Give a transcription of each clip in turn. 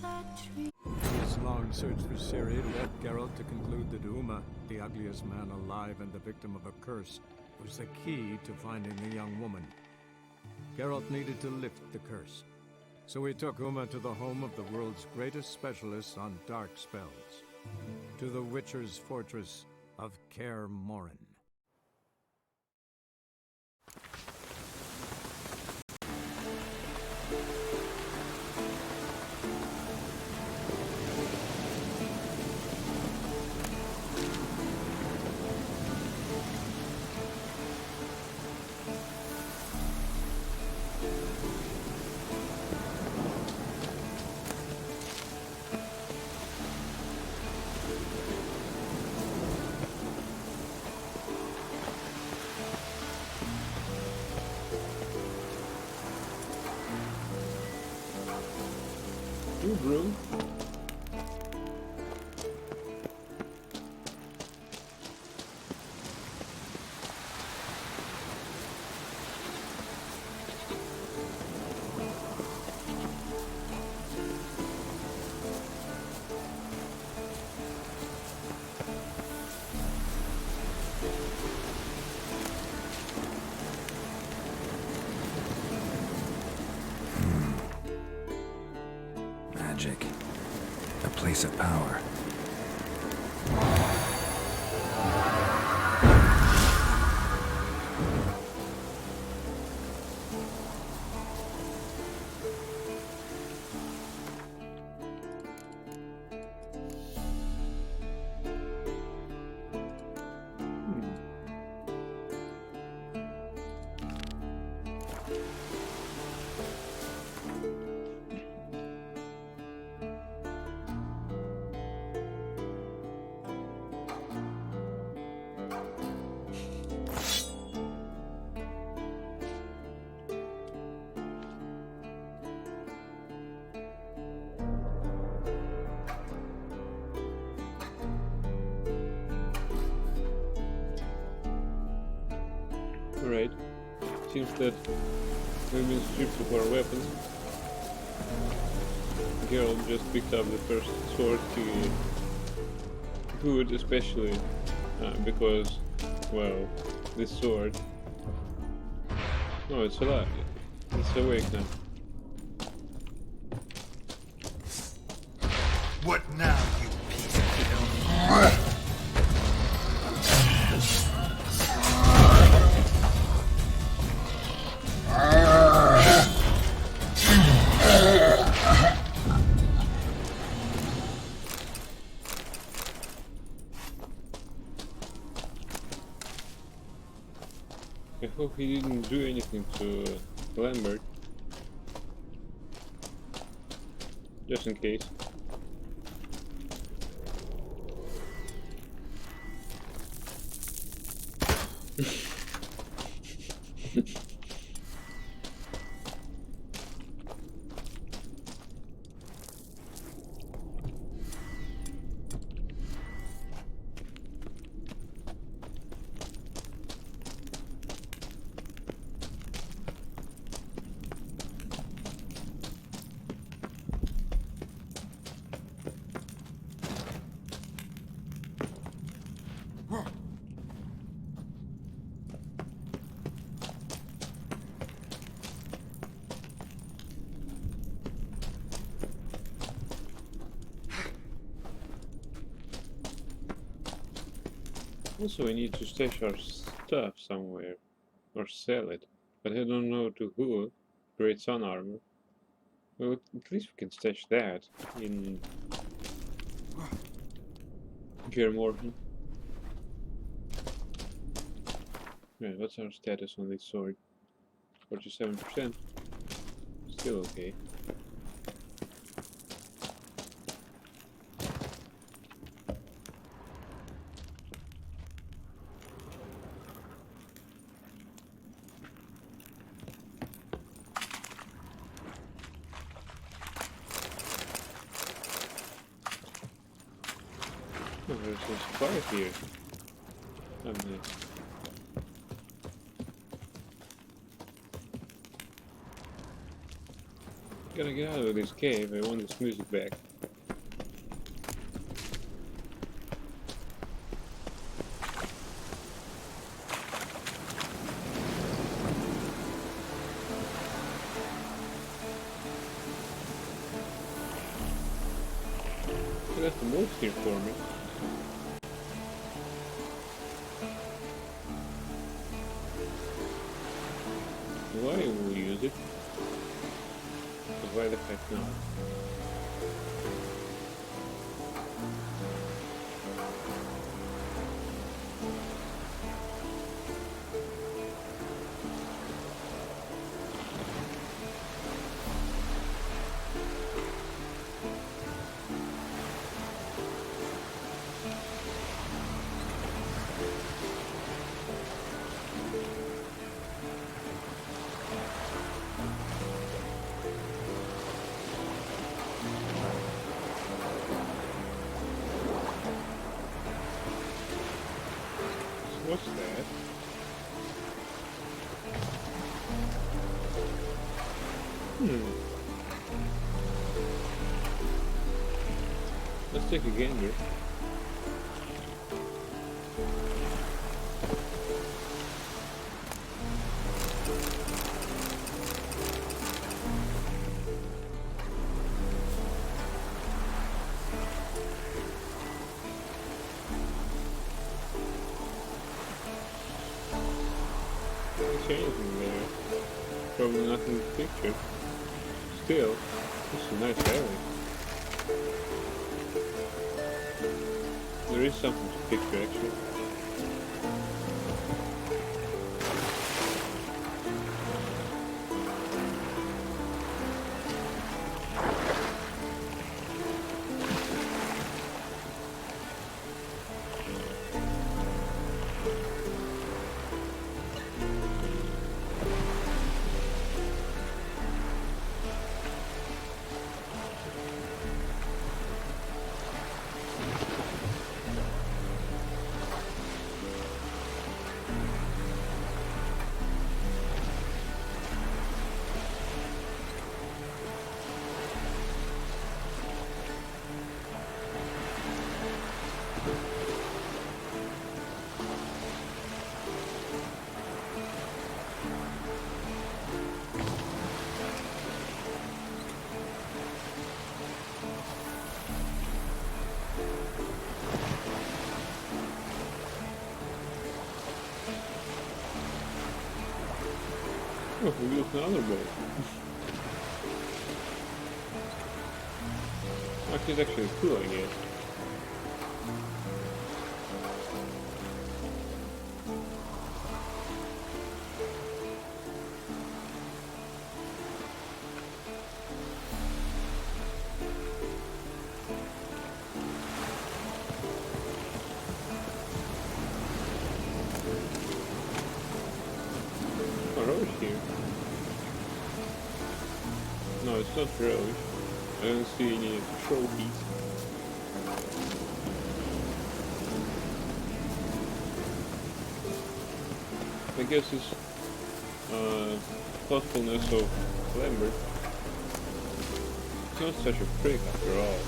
His long search for Ciri led Geralt to conclude that Uma, the ugliest man alive and the victim of a curse, was the key to finding the young woman. Geralt needed to lift the curse, so he took Uma to the home of the world's greatest specialist on dark spells, to the Witcher's fortress of Kaer Morhen. Ooh, bro. Magic. A place of power. Alright. Seems that we've been stripped of our weapons. Geralt just picked up the first sword he could, especially because, well, this sword... Oh, it's alive. It's awake now. What now, you piece of filth? I hope he didn't do anything to Lambert. Just in case. Also, we need to stash our stuff somewhere, or sell it, but I don't know to who. Great Sun Armor. Well, at least we can stash that in Kaer Morhen. Yeah, what's our status on this sword? 47%. Still okay. Oh, there's a supply here. Nice. Gotta get out of this cave. I want this music back. They left the wolves here for me. Why will we use it? But why the heck not? What's that? Let's take a gander. Anything there. Probably not in the picture. Still, it's a nice area. There is something to picture actually. Oh, we got another boat. Actually, it's actually cool, I guess. Roach here. No, it's not Roach. I don't see any trophies. I guess it's thoughtfulness of Lambert. It's not such a prick after all.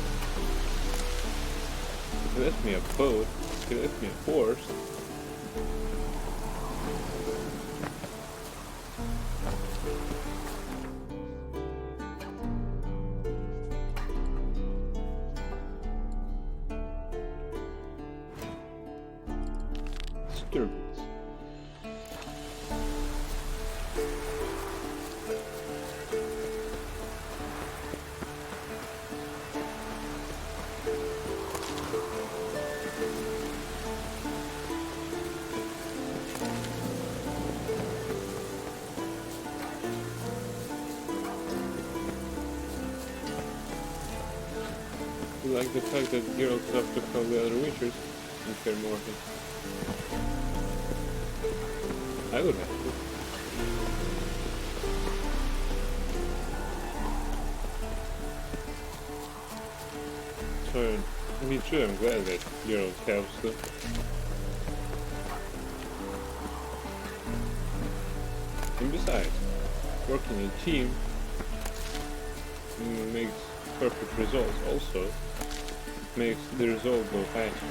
If he left me a boat, if he left me a horse. Disturbance. I like the fact that Geralt have to call the other witchers in Fair Morton. I would have to. So, I mean, sure, I'm glad that Geralt helps them. And besides, working in a team makes perfect results. Also, makes the result go faster,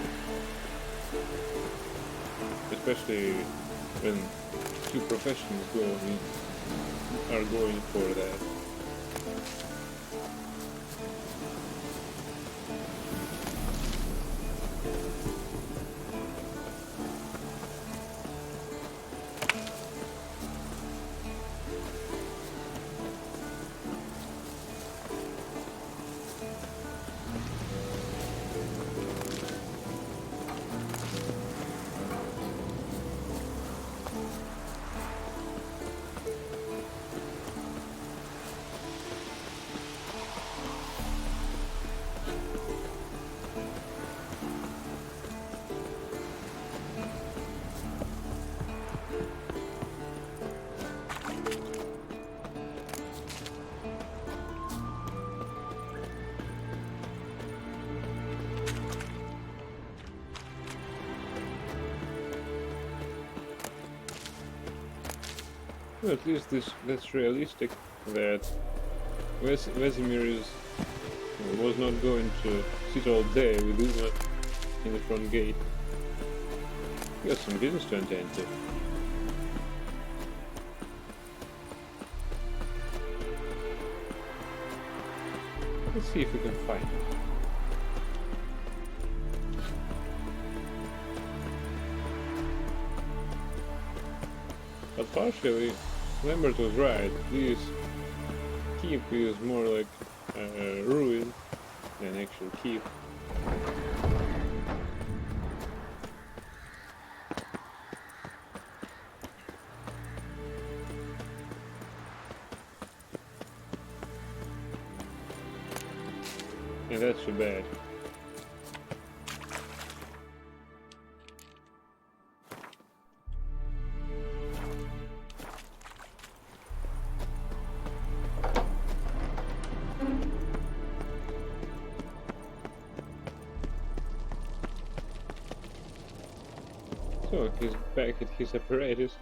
especially when two professionals are going for that. Well, at least that's realistic. That Vesemir was not going to sit all day with Uma in the front gate. He got some business to attend to. Let's see if we can find him. But partially, Lambert was right. This keep is more like a ruin than actual keep. And that's too bad. So he's back at his apparatus.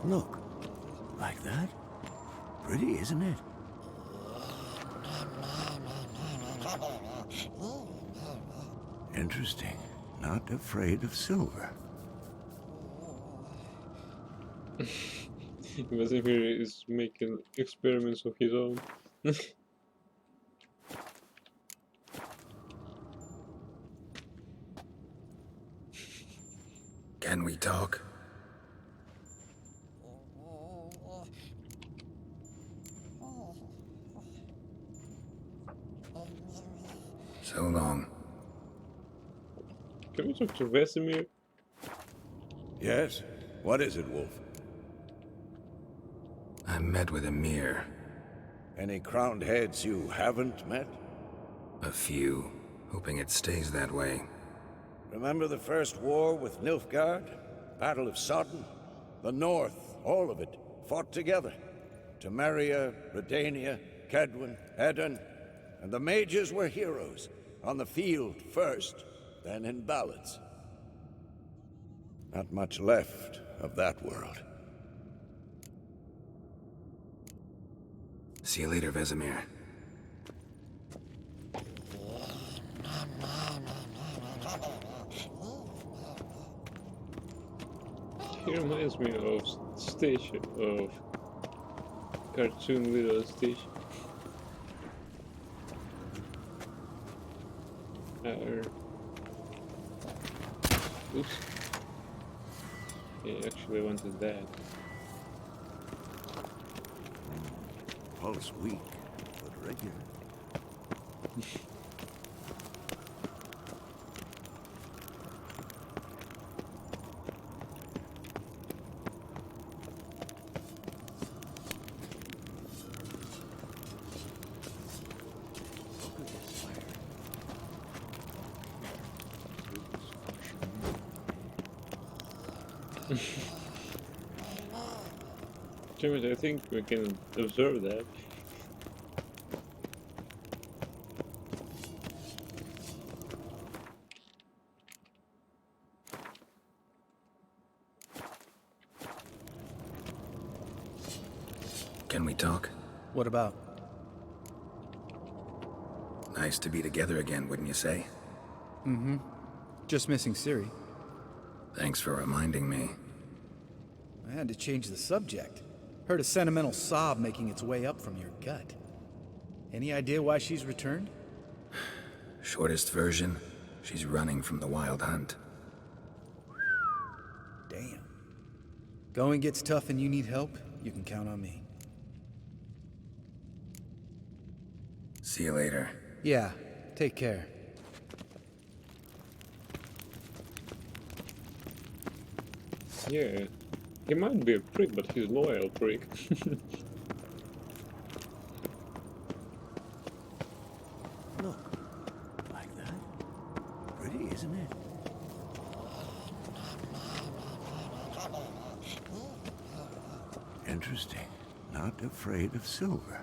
Look, like that? Pretty, isn't it? Interesting. Not afraid of silver. Vesemir is making experiments of his own. Can we talk? So long. Can we talk to Vesemir? Yes? What is it, Wolf? I met with Emir. Any crowned heads you haven't met? A few. Hoping it stays that way. Remember the first war with Nilfgaard? Battle of Sodden? The North, all of it, fought together. Temeria, Redania, Kedwen, Edirn, and the mages were heroes. On the field first, then in ballads. Not much left of that world. See you later, Vesemir. He reminds me of Station, of cartoon Little Station. Oops. He actually wanted that. Pulse weak, but regular. Damn it, I think we can observe that. Can we talk? What about? Nice to be together again, wouldn't you say? Just missing Ciri. Thanks for reminding me. I had to change the subject. Heard a sentimental sob making its way up from your gut. Any idea why she's returned? Shortest version, she's running from the Wild Hunt. Damn. Going gets tough and you need help, you can count on me. See you later. Yeah, take care. Yeah, he might be a prick, but he's loyal prick. Look, like that. Pretty, isn't it? Interesting. Not afraid of silver.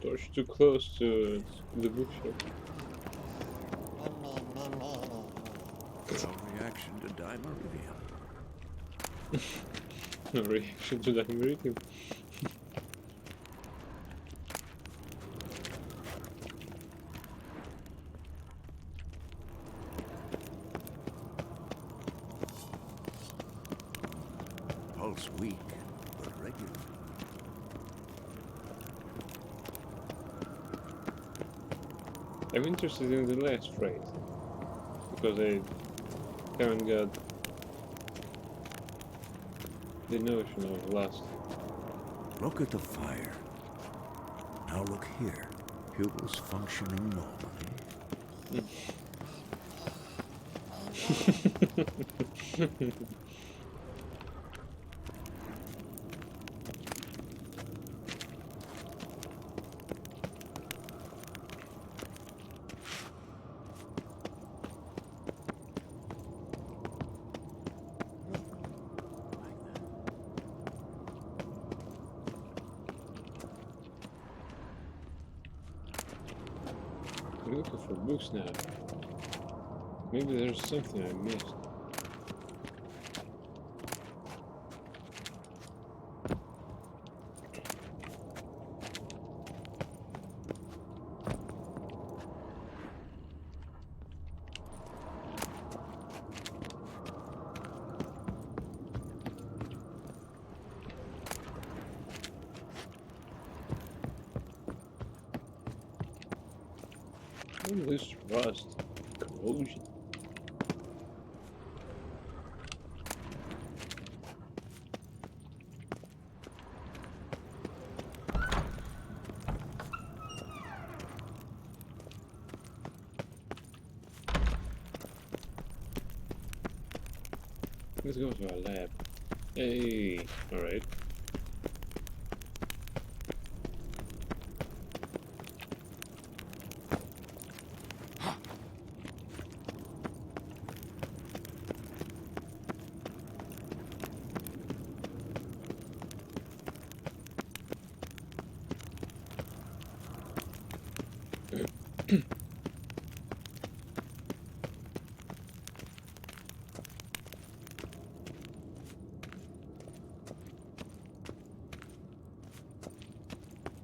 Torch too close to the bookshop. No reaction to Dimeridium. No reaction to that meridium. Pulse weak, but regular. I'm interested in the last phrase because I haven't got the notion of lust. Look at the fire. Now look here. Pupils functioning normally. I'm looking for books now. Maybe there's something I missed. All this rust, corrosion. Let's go to our lab. Hey, alright.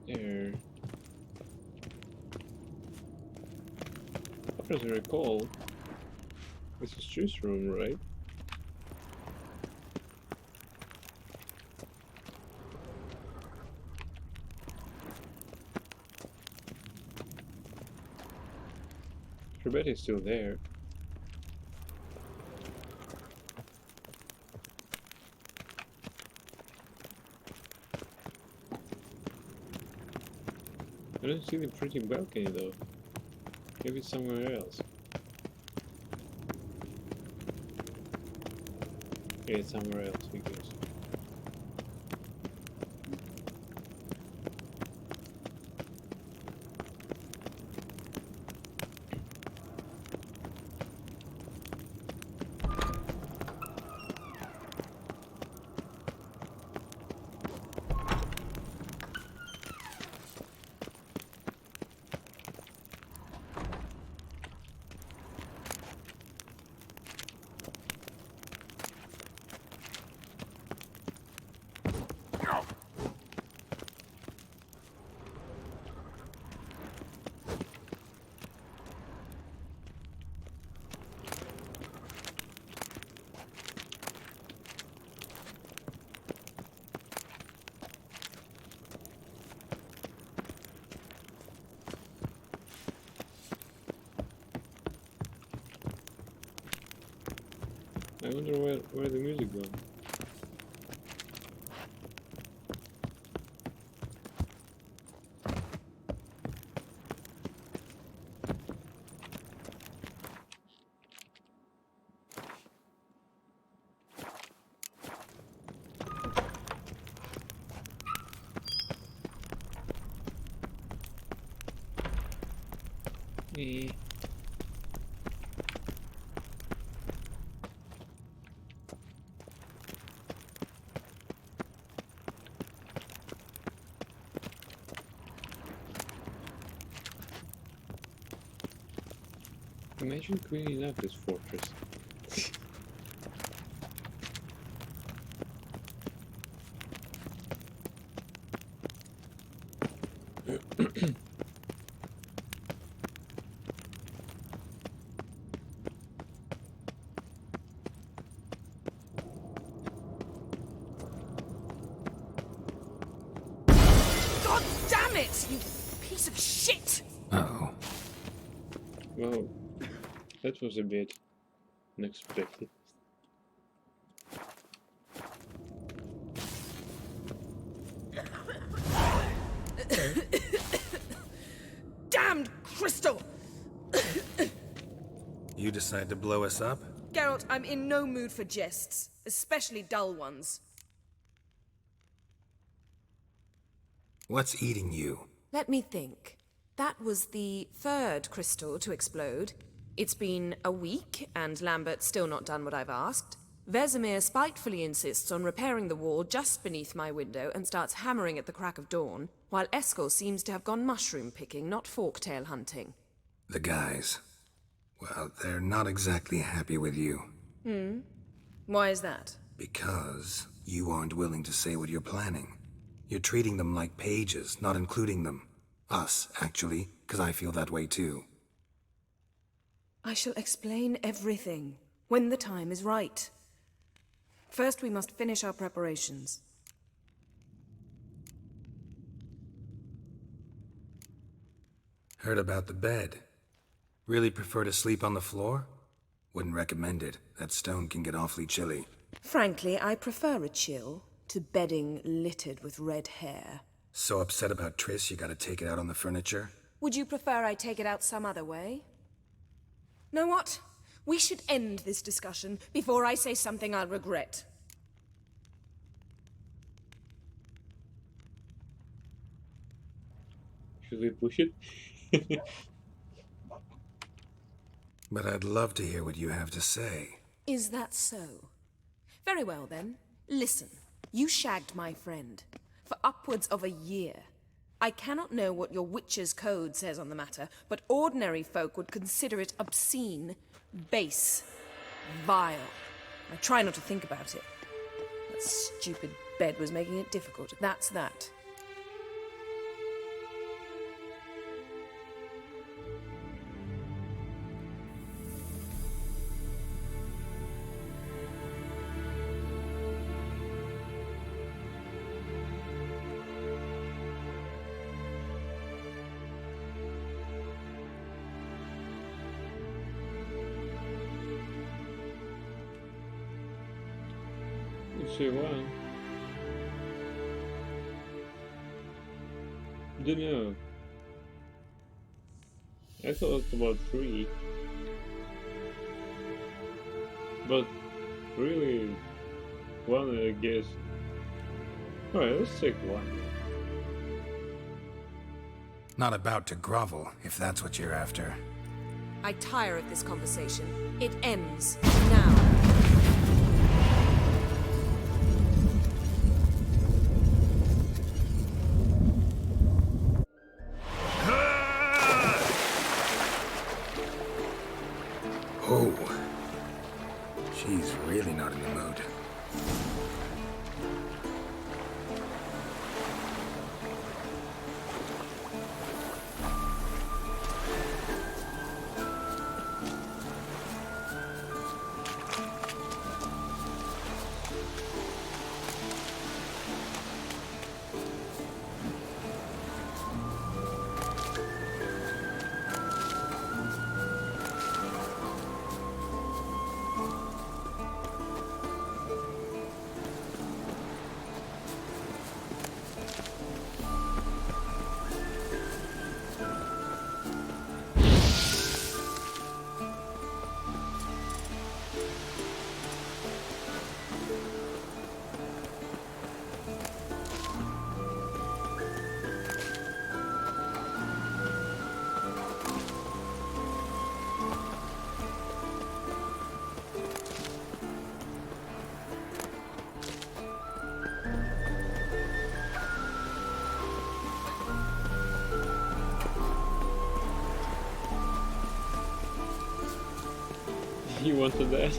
There. As I recall, this is Juice Room, right? Rebecca's still there. I don't see the pretty balcony though. Maybe it's somewhere else. Yeah, it's somewhere else, I guess. wonder where the music gone. Eh. Imagine cleaning up this fortress. God damn it, you piece of shit! Uh-oh. Well, that was a bit unexpected. Damned crystal! You decide to blow us up? Geralt, I'm in no mood for jests, especially dull ones. What's eating you? Let me think. That was the third crystal to explode. It's been a week, and Lambert's still not done what I've asked. Vesemir spitefully insists on repairing the wall just beneath my window and starts hammering at the crack of dawn, while Eskel seems to have gone mushroom picking, not forktail hunting. The guys. Well, they're not exactly happy with you. Why is that? Because you aren't willing to say what you're planning. You're treating them like pages, not including them. Us, actually, because I feel that way too. I shall explain everything when the time is right. First, we must finish our preparations. Heard about the bed. Really prefer to sleep on the floor? Wouldn't recommend it. That stone can get awfully chilly. Frankly, I prefer a chill to bedding littered with red hair. So upset about Triss you gotta take it out on the furniture? Would you prefer I take it out some other way? Know what? We should end this discussion before I say something I'll regret. Should we push it? But I'd love to hear what you have to say. Is that so? Very well then. Listen, you shagged my friend for upwards of a year. I cannot know what your witch's code says on the matter, but ordinary folk would consider it obscene, base, vile. I try not to think about it. That stupid bed was making it difficult. That's that. Say what? Don't know. I thought about 3. But really, 1 I guess. Alright, let's take 1. Not about to grovel, if that's what you're after. I tire of this conversation. It ends now. Oh. She's really not in the mood. You wanted that?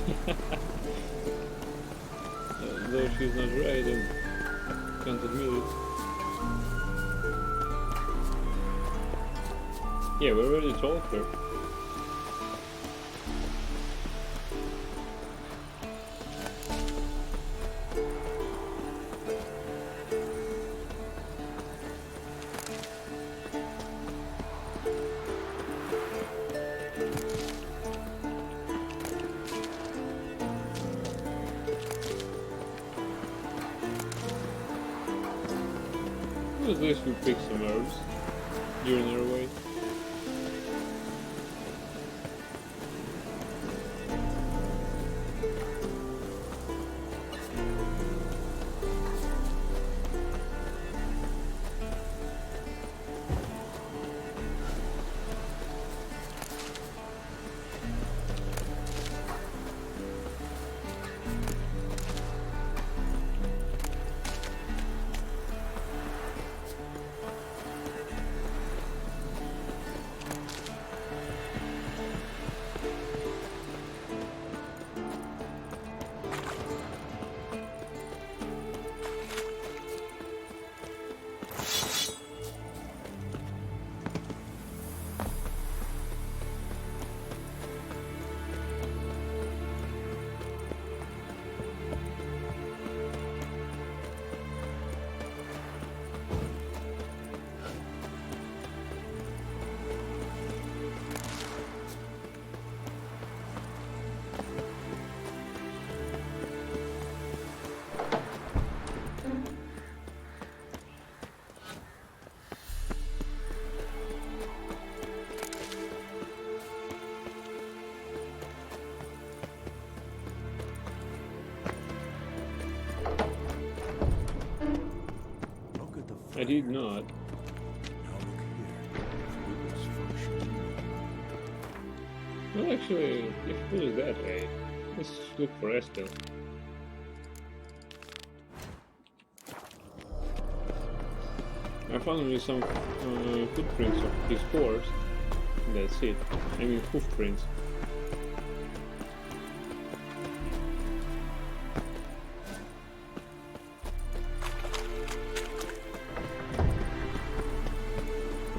Though she's not right and can't admit it. Yeah, we already told her. At least we picked some herbs during our way. I did not. Well, actually, if you put it that way, let's look for Estel. I found only some footprints of his horse. That's it. I mean, hoofprints.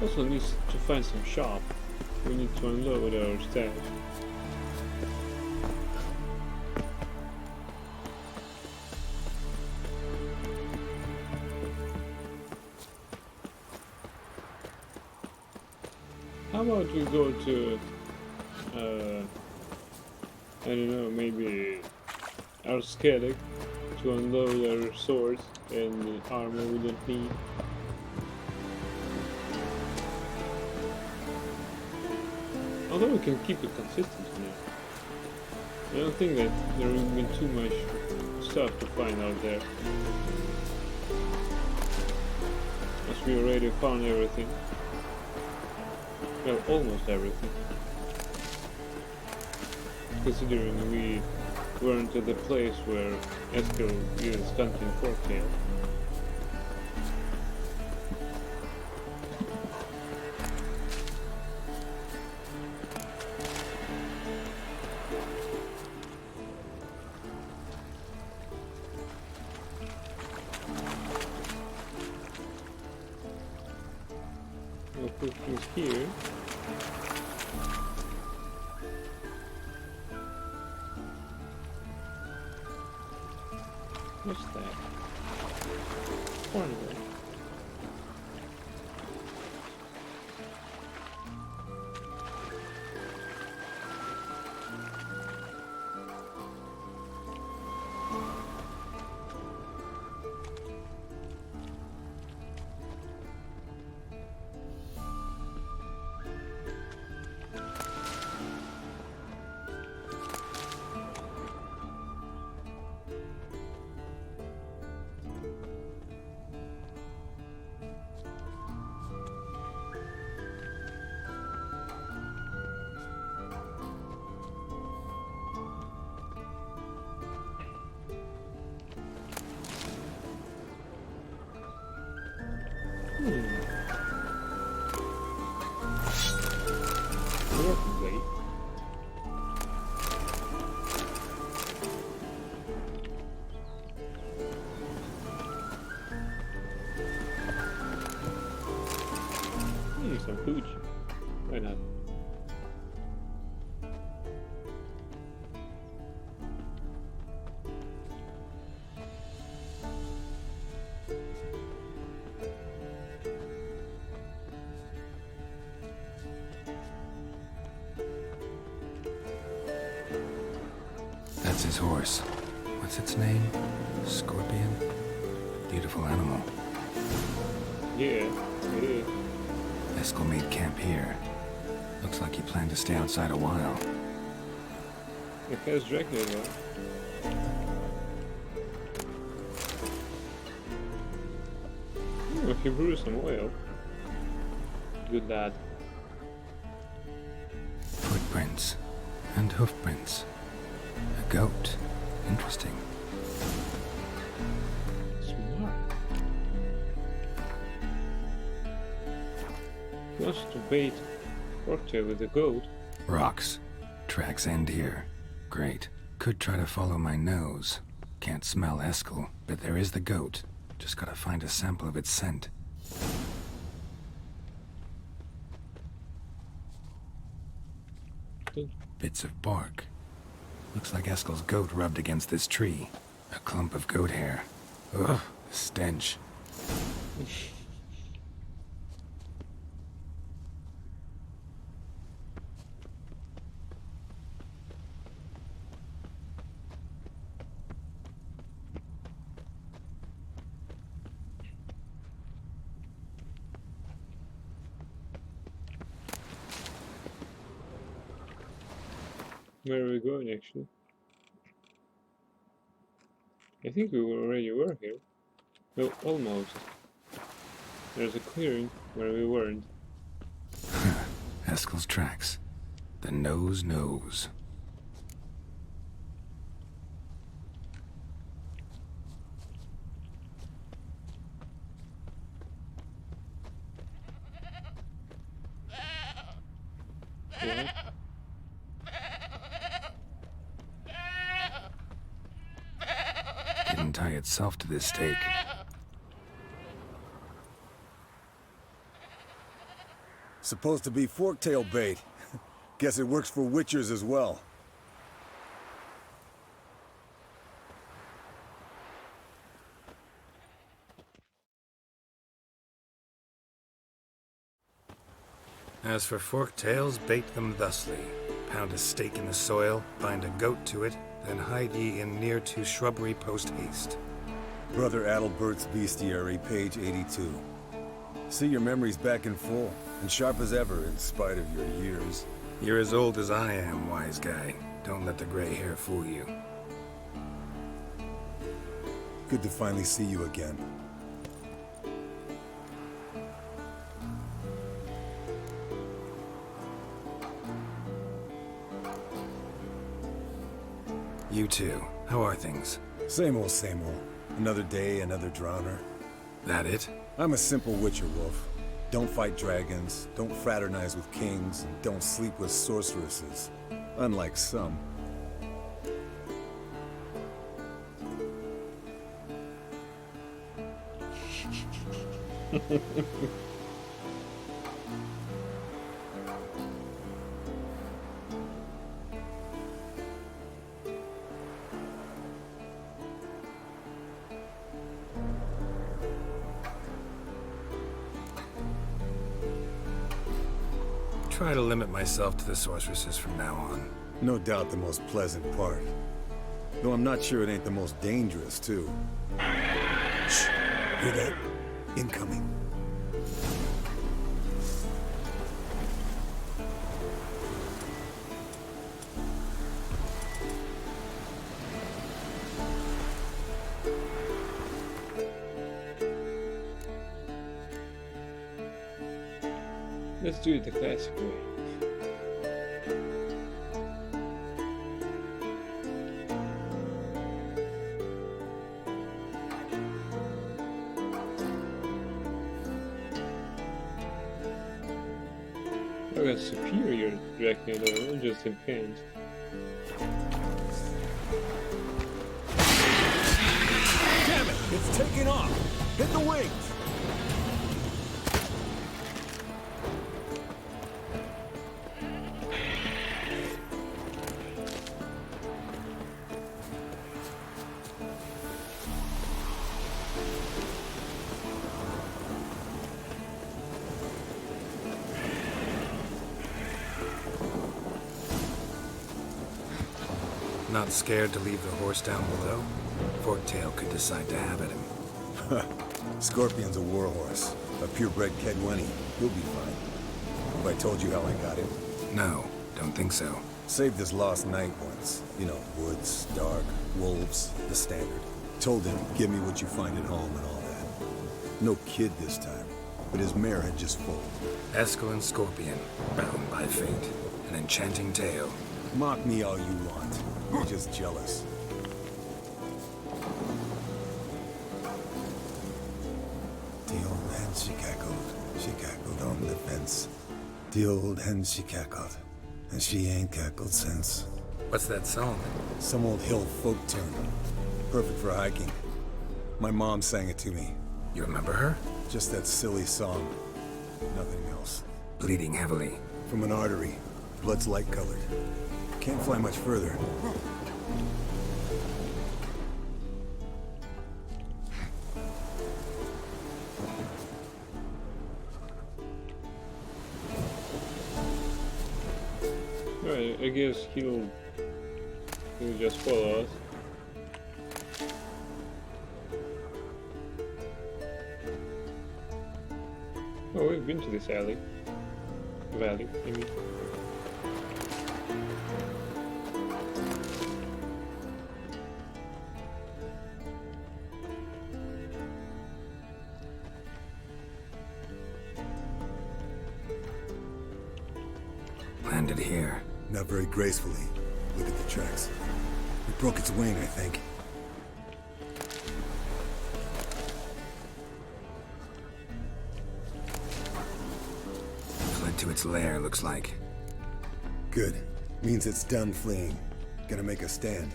Also need to find some shop. We need to unload our stash. How about we go to, I don't know, maybe Arskedic to unload our swords and armor we don't need. Although we can keep it consistent now. I don't think that there will be too much stuff to find out there. As we already found everything. Well, almost everything. Considering we weren't at the place where Eskel is hunting Forktail. I'll put things here. What's that? Cornwall. Workblade. Why not? That's his horse. What's its name? Scorpion? Beautiful animal. Yeah, it is. Eskel made camp here. Looks like he planned to stay outside a while. It has Dracula though. Oh, he brewed some oil. Good lad. Footprints. And hoofprints. A goat. Interesting. Smart. He wants to bait Forktail with the goat. Rocks. Tracks end here. Great. Could try to follow my nose. Can't smell Eskel, but there is the goat. Just gotta find a sample of its scent. Bits of bark. Looks like Eskel's goat rubbed against this tree. A clump of goat hair. Ugh, stench. Where are we going actually? I think we already were here. Well, almost. There's a clearing where we weren't. Eskel's tracks. The nose knows. Yeah. Didn't tie itself to this stake. Supposed to be forktail bait. Guess it works for witchers as well. As for forktails, bait them thusly. Pound a stake in the soil, bind a goat to it, then hide ye in near to shrubbery post haste. Brother Adalbert's Bestiary, page 82. See your memories back in full, and sharp as ever in spite of your years. You're as old as I am, wise guy. Don't let the gray hair fool you. Good to finally see you again. You too. How are things? Same old, same old. Another day, another drowner. That it? I'm a simple witcher wolf. Don't fight dragons, don't fraternize with kings, and don't sleep with sorceresses. Unlike some. Try to limit myself to the sorceresses from now on. No doubt the most pleasant part. Though I'm not sure it ain't the most dangerous, too. Shh! Hear that? Incoming. Let's do it the classic way. I got superior Dracula though, not just in hands. Damn it! It's taking off! Hit the wings! Not scared to leave the horse down below? Forktail could decide to have at him. Scorpion's a warhorse. A purebred Kedwenny. He'll be fine. Have I told you how I got him? No, don't think so. Saved his lost night once. You know, woods, dark, wolves, the standard. Told him, give me what you find at home and all that. No kid this time, but his mare had just foaled. Eskel and Scorpion, bound by fate. An enchanting tale. Mock me all you want. You're just jealous. The old hen she cackled on the fence. The old hen she cackled, and she ain't cackled since. What's that song? Some old hill folk tune. Perfect for hiking. My mom sang it to me. You remember her? Just that silly song. Nothing else. Bleeding heavily. From an artery. Blood's light-colored. Can't fly much further. Alright, I guess he'll just follow us. Oh, we've been to this valley, I mean. Landed here. Not very gracefully. Look at the tracks. It broke its wing, I think. Fled to its lair, looks like. Good. Means it's done fleeing. Gonna make a stand.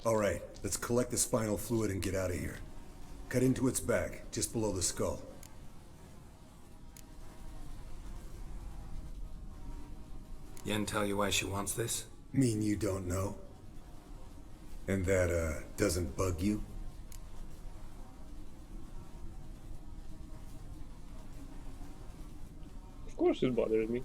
All right, let's collect the spinal fluid and get out of here. Cut into its back, just below the skull. Yen tell you why she wants this? Mean you don't know? And that, doesn't bug you? Of course it bothers me.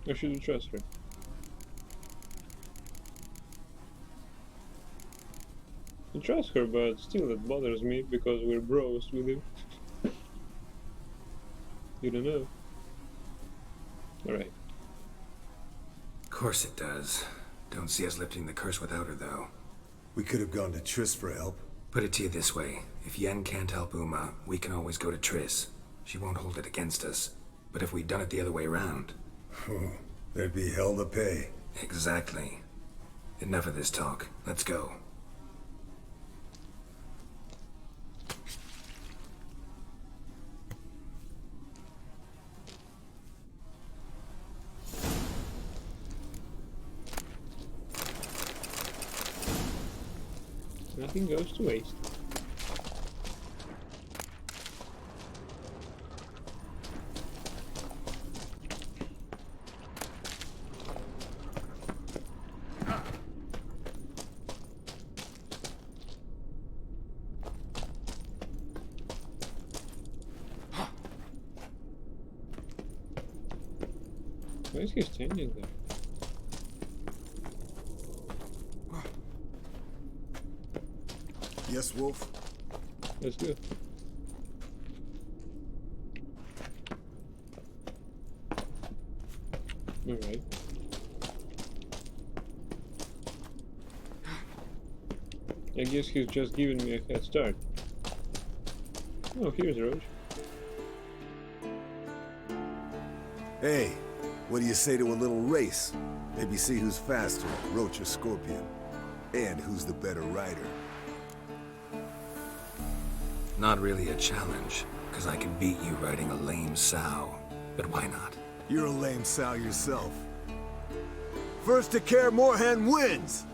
I shouldn't trust her. I trust her, but still it bothers me because we're bros with him. You don't know. Alright. Of course it does. Don't see us lifting the curse without her, though. We could have gone to Triss for help. Put it to you this way. If Yen can't help Uma, we can always go to Triss. She won't hold it against us. But if we'd done it the other way around... There'd be hell to pay. Exactly. Enough of this talk. Let's go. Nothing goes to waste. Why is he standing there? Yes, Wolf? Let's go. Alright. I guess he's just giving me a head start. Oh, here's Roach. Hey, what do you say to a little race? Maybe see who's faster, Roach or Scorpion. And who's the better rider. Not really a challenge, because I can beat you riding a lame sow. But why not? You're a lame sow yourself. First to Kaer Morhen wins!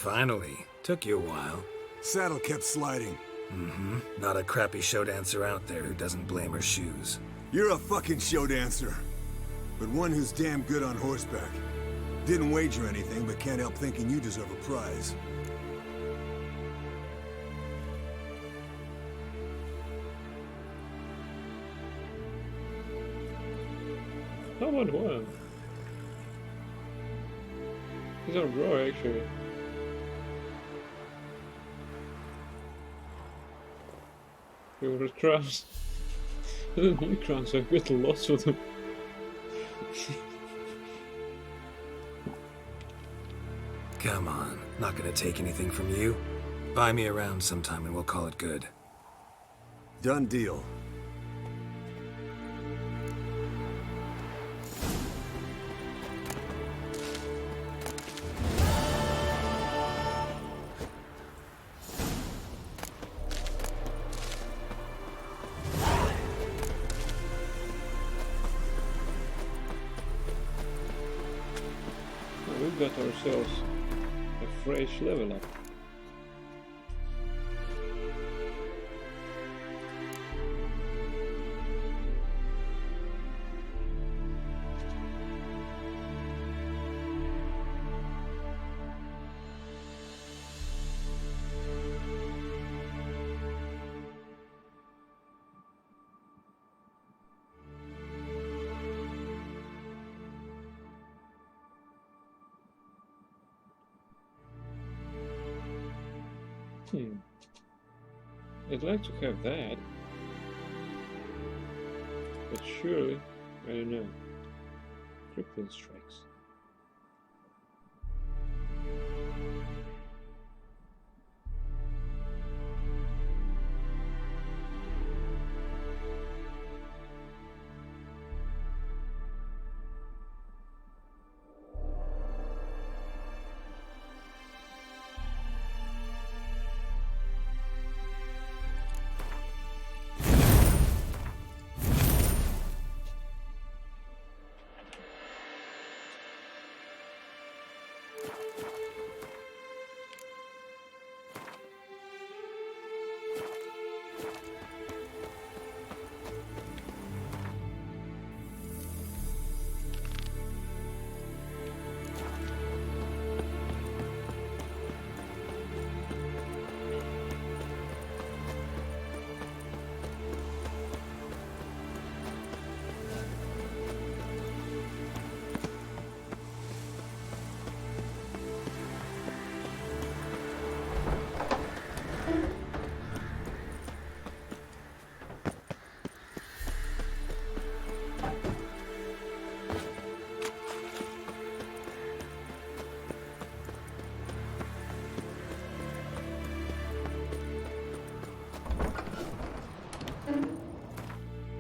Finally. Took you a while. Saddle kept sliding. Not a crappy show dancer out there who doesn't blame her shoes. You're a fucking show dancer. But one who's damn good on horseback. Didn't wager anything, but can't help thinking you deserve a prize. How about one? He's our bro, actually. We were crowns. I don't need crowns, I've got lots of them. Come on, not gonna take anything from you. Buy me around sometime and we'll call it good. Done deal. We've got ourselves a fresh level up. I'd like to have that, but surely, I don't know, crippling strikes.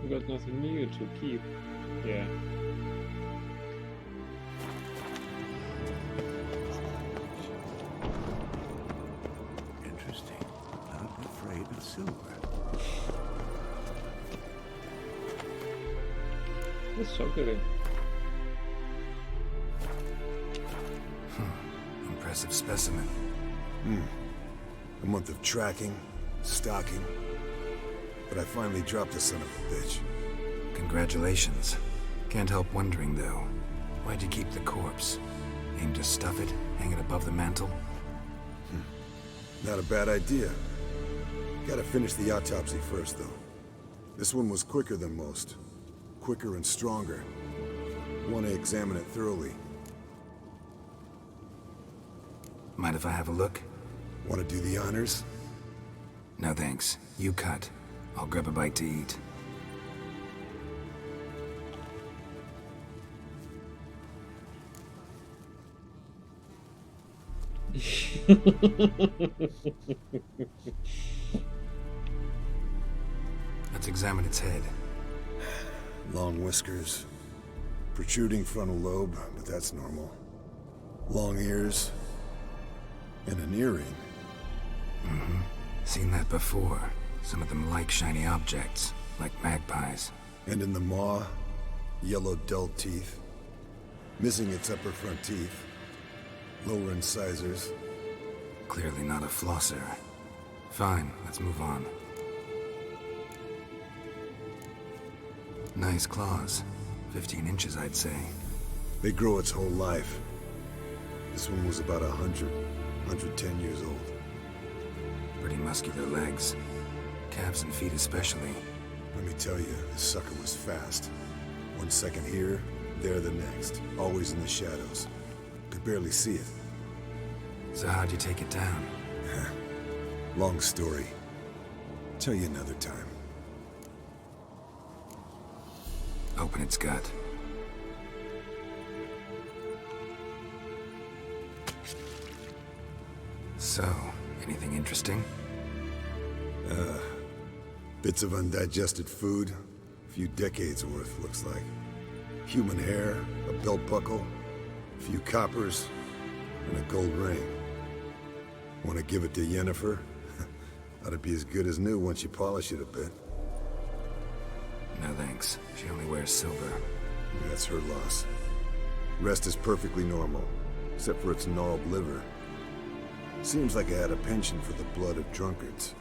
Got nothing new to keep. Yeah. Interesting. Not afraid of silver. Let's talk to them. Impressive specimen. A month of tracking, stalking. But I finally dropped the son of a bitch. Congratulations. Can't help wondering, though. Why'd you keep the corpse? Aim to stuff it? Hang it above the mantle? Not a bad idea. Gotta finish the autopsy first, though. This one was quicker than most. Quicker and stronger. Want to examine it thoroughly. Mind if I have a look? Want to do the honors? No thanks. You cut. I'll grab a bite to eat. Let's examine its head. Long whiskers. Protruding frontal lobe, but that's normal. Long ears. And an earring. Seen that before. Some of them like shiny objects, like magpies. And in the maw, yellow dull teeth. Missing its upper front teeth. Lower incisors. Clearly not a flosser. Fine, let's move on. Nice claws. 15 inches, I'd say. They grow its whole life. This one was about 110 years old. Pretty muscular legs. Calves and feet especially. Let me tell you, this sucker was fast. 1 second here, there the next. Always in the shadows. Could barely see it. So how'd you take it down? Long story. Tell you another time. Open its gut. So, anything interesting? Bits of undigested food. A few decades worth, looks like. Human hair, a belt buckle, a few coppers, and a gold ring. Want to give it to Yennefer? Ought to be as good as new once you polish it a bit. No thanks. She only wears silver. That's her loss. Rest is perfectly normal, except for its gnarled liver. Seems like I had a penchant for the blood of drunkards.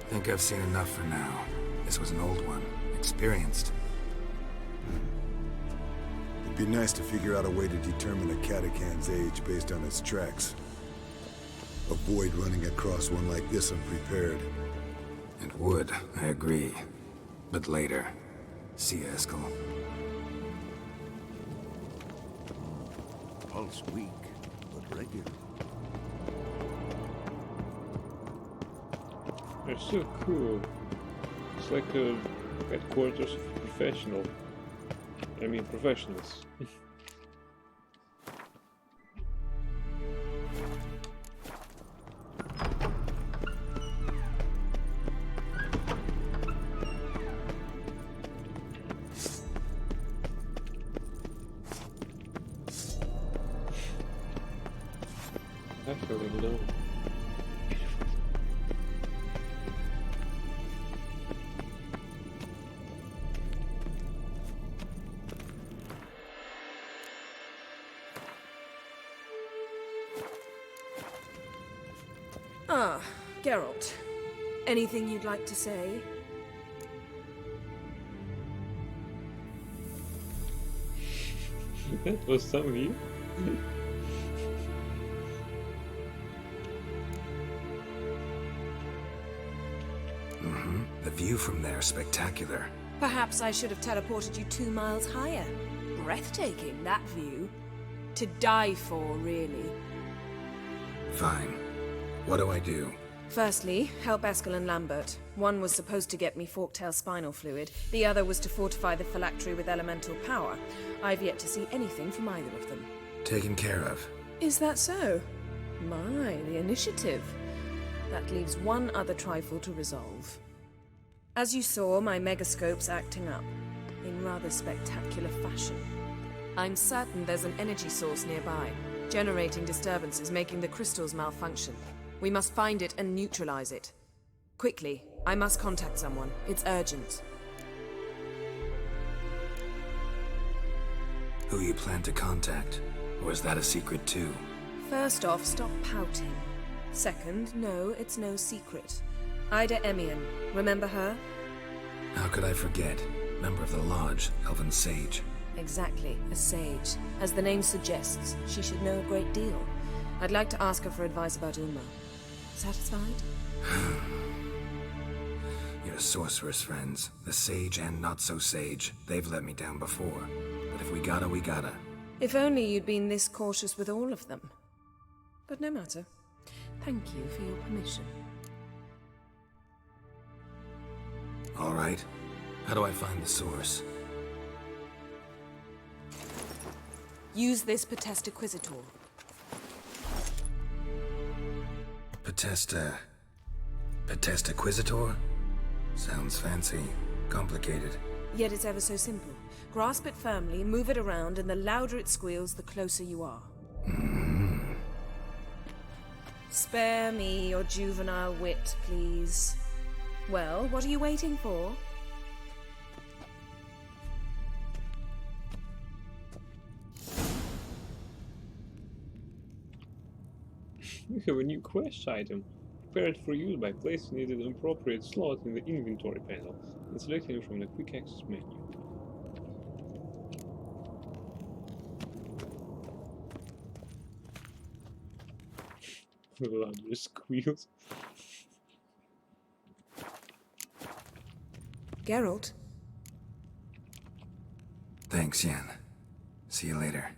Think I've seen enough for now. This was an old one. Experienced. It'd be nice to figure out a way to determine a Catacan's age based on its tracks. Avoid running across one like this unprepared. It would, I agree. But later. See you, Eskel. Pulse weak, but regular. They're so cool. It's like a headquarters of professionals. I feel alone. Ah, Geralt. Anything you'd like to say? That was some of you. The view from there is spectacular. Perhaps I should have teleported you 2 miles higher. Breathtaking, that view. To die for, really. Fine. What do I do? Firstly, help Eskel and Lambert. One was supposed to get me forktail spinal fluid. The other was to fortify the phylactery with elemental power. I've yet to see anything from either of them. Taken care of. Is that so? My, the initiative. That leaves one other trifle to resolve. As you saw, my megascope's acting up. In rather spectacular fashion. I'm certain there's an energy source nearby, generating disturbances, making the crystals malfunction. We must find it and neutralize it. Quickly, I must contact someone. It's urgent. Who you plan to contact? Or is that a secret too? First off, stop pouting. Second, no, it's no secret. Ida Emian, remember her? How could I forget? Member of the Lodge, Elven Sage. Exactly, a sage. As the name suggests, she should know a great deal. I'd like to ask her for advice about Uma. Satisfied? Your sorceress friends, the sage and not-so-sage, they've let me down before. But if we gotta, we gotta. If only you'd been this cautious with all of them. But no matter. Thank you for your permission. All right. How do I find the source? Use this Potestaquizitor. Potestaquizitor? Sounds fancy. Complicated. Yet it's ever so simple. Grasp it firmly, move it around, and the louder it squeals, the closer you are. Spare me your juvenile wit, please. Well, what are you waiting for? You have a new quest item. Prepare it for use by placing it in an appropriate slot in the inventory panel and selecting it from the quick access menu. Louder squeals. Geralt, Thanks, Yen. See you later.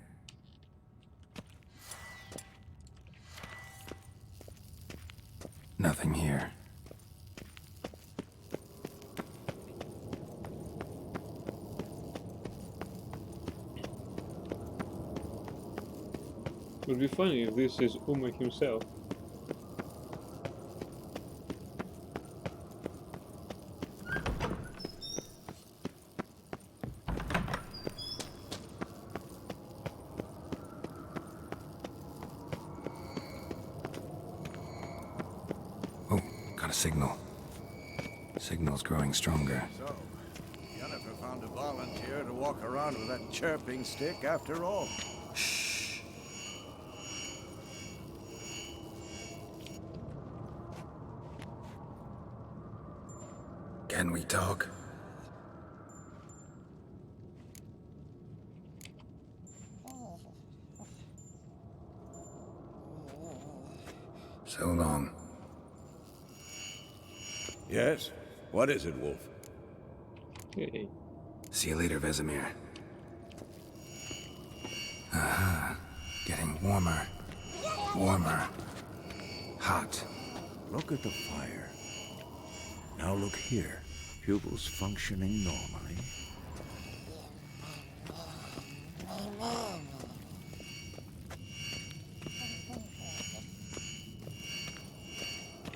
Nothing here. It would be funny if this is Uma himself. Oh, got a signal. Signal's growing stronger. So, Yennefer found a volunteer to walk around with that chirping stick after all. Shh. Can we talk? So long. Yes? What is it, Wolf? Hey. See you later, Vesemir. Aha. Getting warmer. Warmer. Hot. Look at the fire. Now look here. Pupils functioning normally.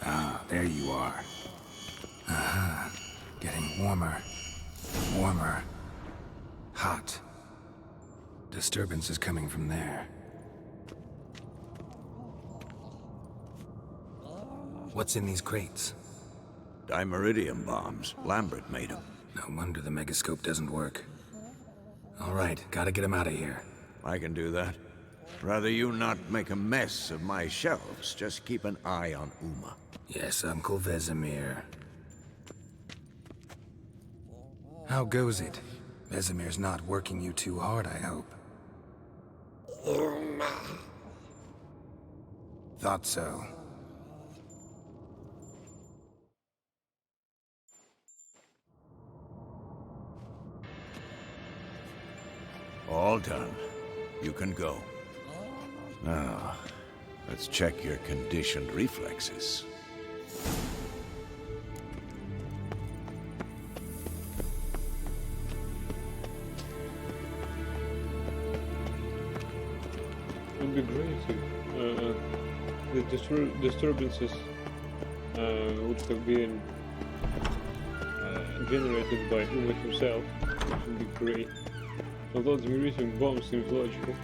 Ah, there you are. Aha. Getting warmer. Warmer. Hot. Disturbance is coming from there. What's in these crates? Dimeridium bombs. Lambert made them. No wonder the megascope doesn't work. All right, gotta get him out of here. I can do that. Rather you not make a mess of my shelves. Just keep an eye on Uma. Yes, Uncle Vesemir. How goes it? Vesemir's not working you too hard, I hope. Thought so. All done. You can go. Now, let's check your conditioned reflexes. It would be great if the disturbances would have been generated by Uma himself, which would be great. Although the Meritian bomb seems logical.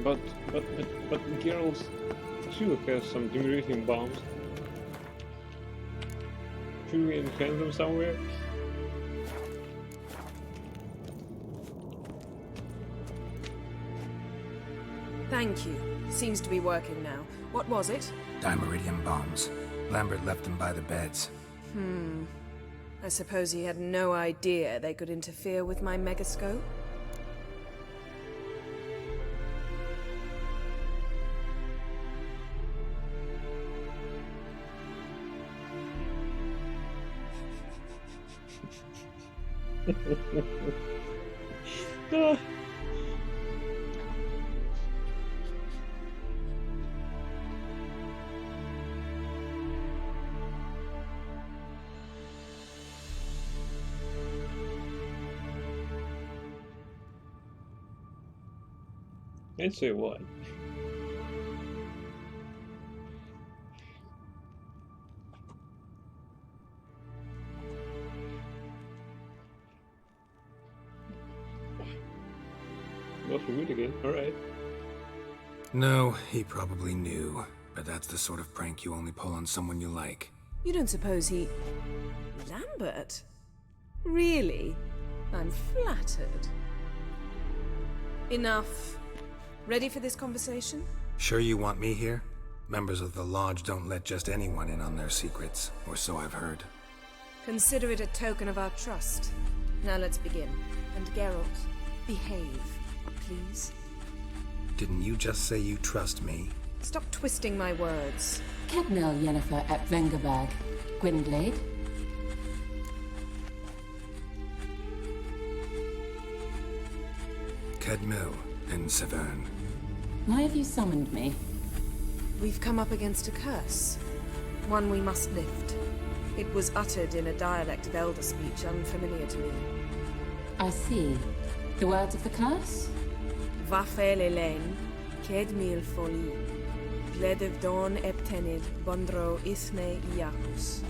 But Geralt too has some Demeridium bombs. Should we enhance them somewhere? thank you. Seems to be working now. What was it? Dimeridium bombs. Lambert left them by the beds. I suppose he had no idea they could interfere with my megascope? I'd say what? Well, for good again. Alright. No, he probably knew. But that's the sort of prank you only pull on someone you like. You don't suppose he... Lambert? Really? I'm flattered. Enough. Ready for this conversation? Sure you want me here? Members of the Lodge don't let just anyone in on their secrets, or so I've heard. Consider it a token of our trust. Now let's begin. And Geralt, behave, please. Didn't you just say you trust me? Stop twisting my words. Kedmil Yennefer at Vengerberg. Gwynblade? Kedmil and Severn. Why have you summoned me? We've come up against a curse. One we must lift. It was uttered in a dialect of Elder speech unfamiliar to me. I see. The words of the curse? Vafel Elaine, Kedmil Foli, Gledev Dawn Eptenid, Bondro Isne Iacus.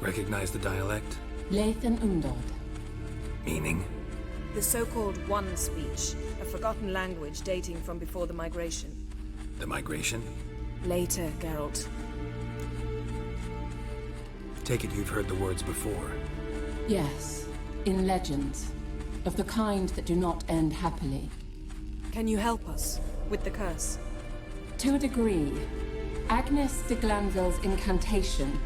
Recognize the dialect? Leith and Undod. Meaning? The so-called One speech, a forgotten language dating from before the migration. The migration? Later, Geralt. Take it you've heard the words before. Yes, in legends. Of the kind that do not end happily. Can you help us with the curse? To a degree. Agnes de Glanville's incantation,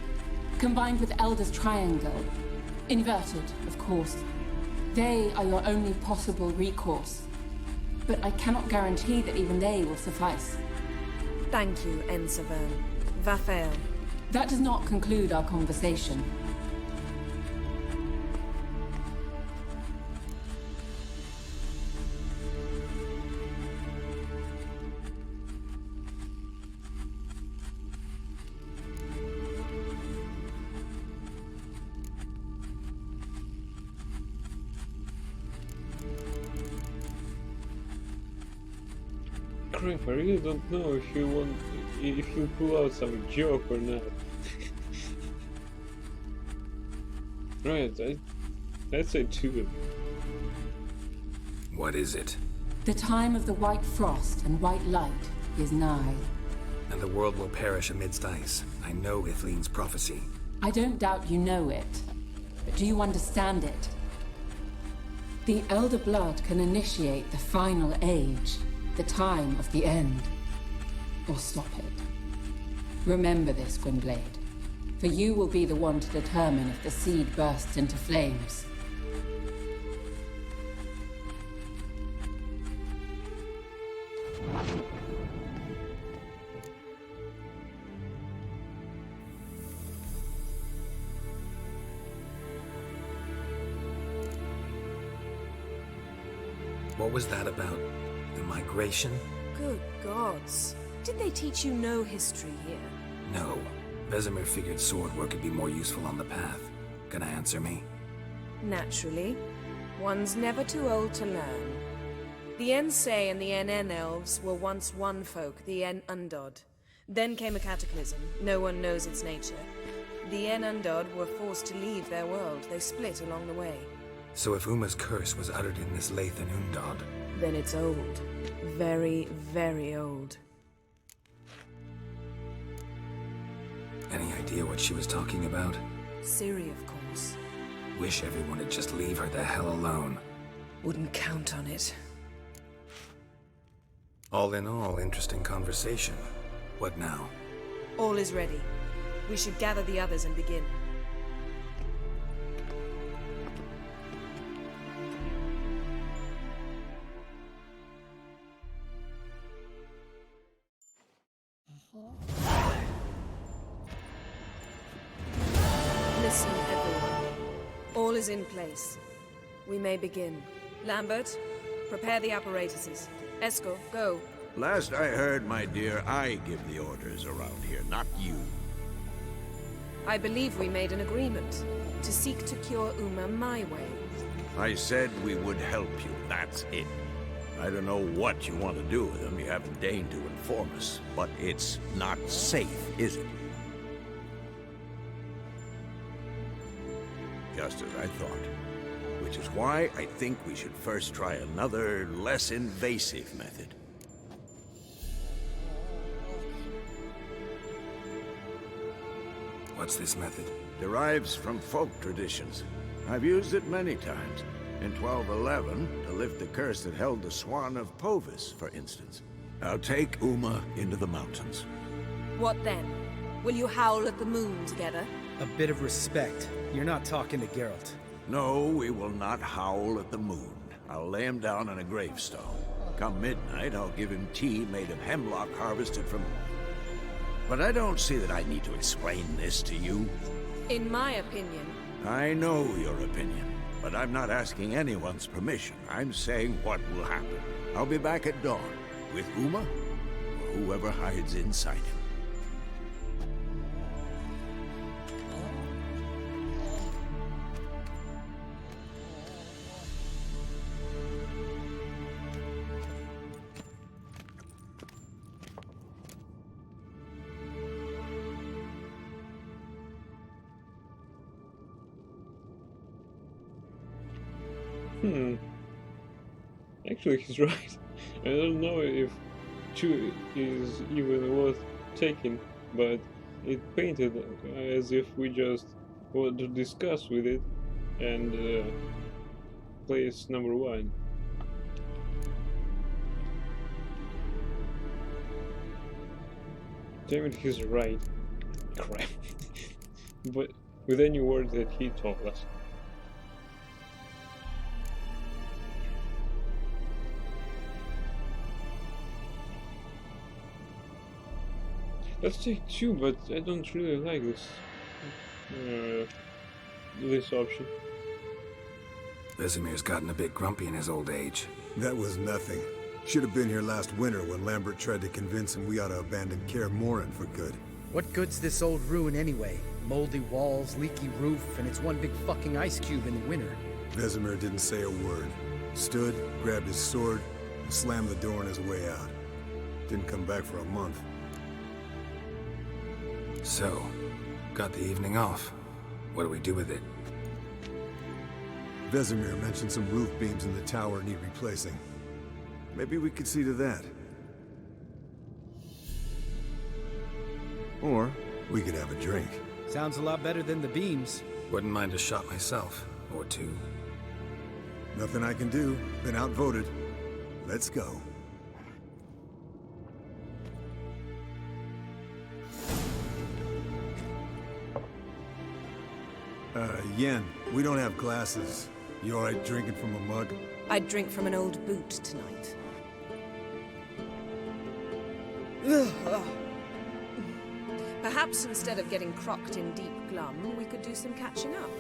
combined with Elder's triangle, inverted, of course. They are your only possible recourse. But I cannot guarantee that even they will suffice. Thank you, Ensevern. Vafel. That does not conclude our conversation. Crap, I really don't know if you pull out some joke or not. Right, I'd say 2. What is it? The time of the white frost and white light is nigh. And the world will perish amidst ice. I know Ithleen's prophecy. I don't doubt you know it, but do you understand it? The Elder Blood can initiate the final age, the time of the end, or stop it. Remember this, Gwynblade, for you will be the one to determine if the seed bursts into flames. What was that about? The migration? Good gods. Did they teach you no history here? No. Vesemir figured sword work could be more useful on the path. Gonna answer me? Naturally. One's never too old to learn. The Ensei and the NN elves were once one folk, the En Undod. Then came a cataclysm. No one knows its nature. The En Undod were forced to leave their world. They split along the way. So if Uma's curse was uttered in this Leith and Undod, then it's old. Very, very old. any idea what she was talking about? Ciri, of course. Wish everyone would just leave her the hell alone. Wouldn't count on it. All in all, interesting conversation. What now? All is ready. We should gather the others and begin. Listen, everyone. All is in place. We may begin. Lambert, prepare the apparatuses. Eskel, go. Last I heard, my dear, I give the orders around here, not you. I believe we made an agreement to seek to cure Uma my way. I said we would help you, that's it. I don't know what you want to do with them, you haven't deigned to inform us, but it's not safe, is it? Just as I thought. We Which is why I think we should first try another, less invasive method. What's this method? Derives from folk traditions. I've used it many times. In 1211, to lift the curse that held the Swan of Povis, for instance. I'll take Uma into the mountains. What then? Will you howl at the moon together? A bit of respect. You're not talking to Geralt. No, we will not howl at the moon. I'll lay him down on a gravestone. Come midnight, I'll give him tea made of hemlock harvested from... But I don't see that I need to explain this to you. In my opinion. I know your opinion, but I'm not asking anyone's permission. I'm saying what will happen. I'll be back at dawn, with Uma, or whoever hides inside him. Actually, he's right. I don't know if Chu is even worth taking, but it painted as if we just want to discuss with it and place number 1. Damn it, he's right. Crap. But with any word that he told us. Let's take 2, but I don't really like this option. Vesemir's gotten a bit grumpy in his old age. That was nothing. Should have been here last winter when Lambert tried to convince him we ought to abandon Kaer Morhen for good. What good's this old ruin anyway? Moldy walls, leaky roof, and it's one big fucking ice cube in the winter. Vesemir didn't say a word. Stood, grabbed his sword, and slammed the door on his way out. Didn't come back for a month. So, got the evening off. What do we do with it? Vesemir mentioned some roof beams in the tower need replacing. Maybe we could see to that. Or we could have a drink. Sounds a lot better than the beams. Wouldn't mind a shot myself, or 2. Nothing I can do. Been outvoted. Let's go. Yen, we don't have glasses. You alright drinking from a mug? I'd drink from an old boot tonight. Perhaps instead of getting crocked in deep glum, we could do some catching up.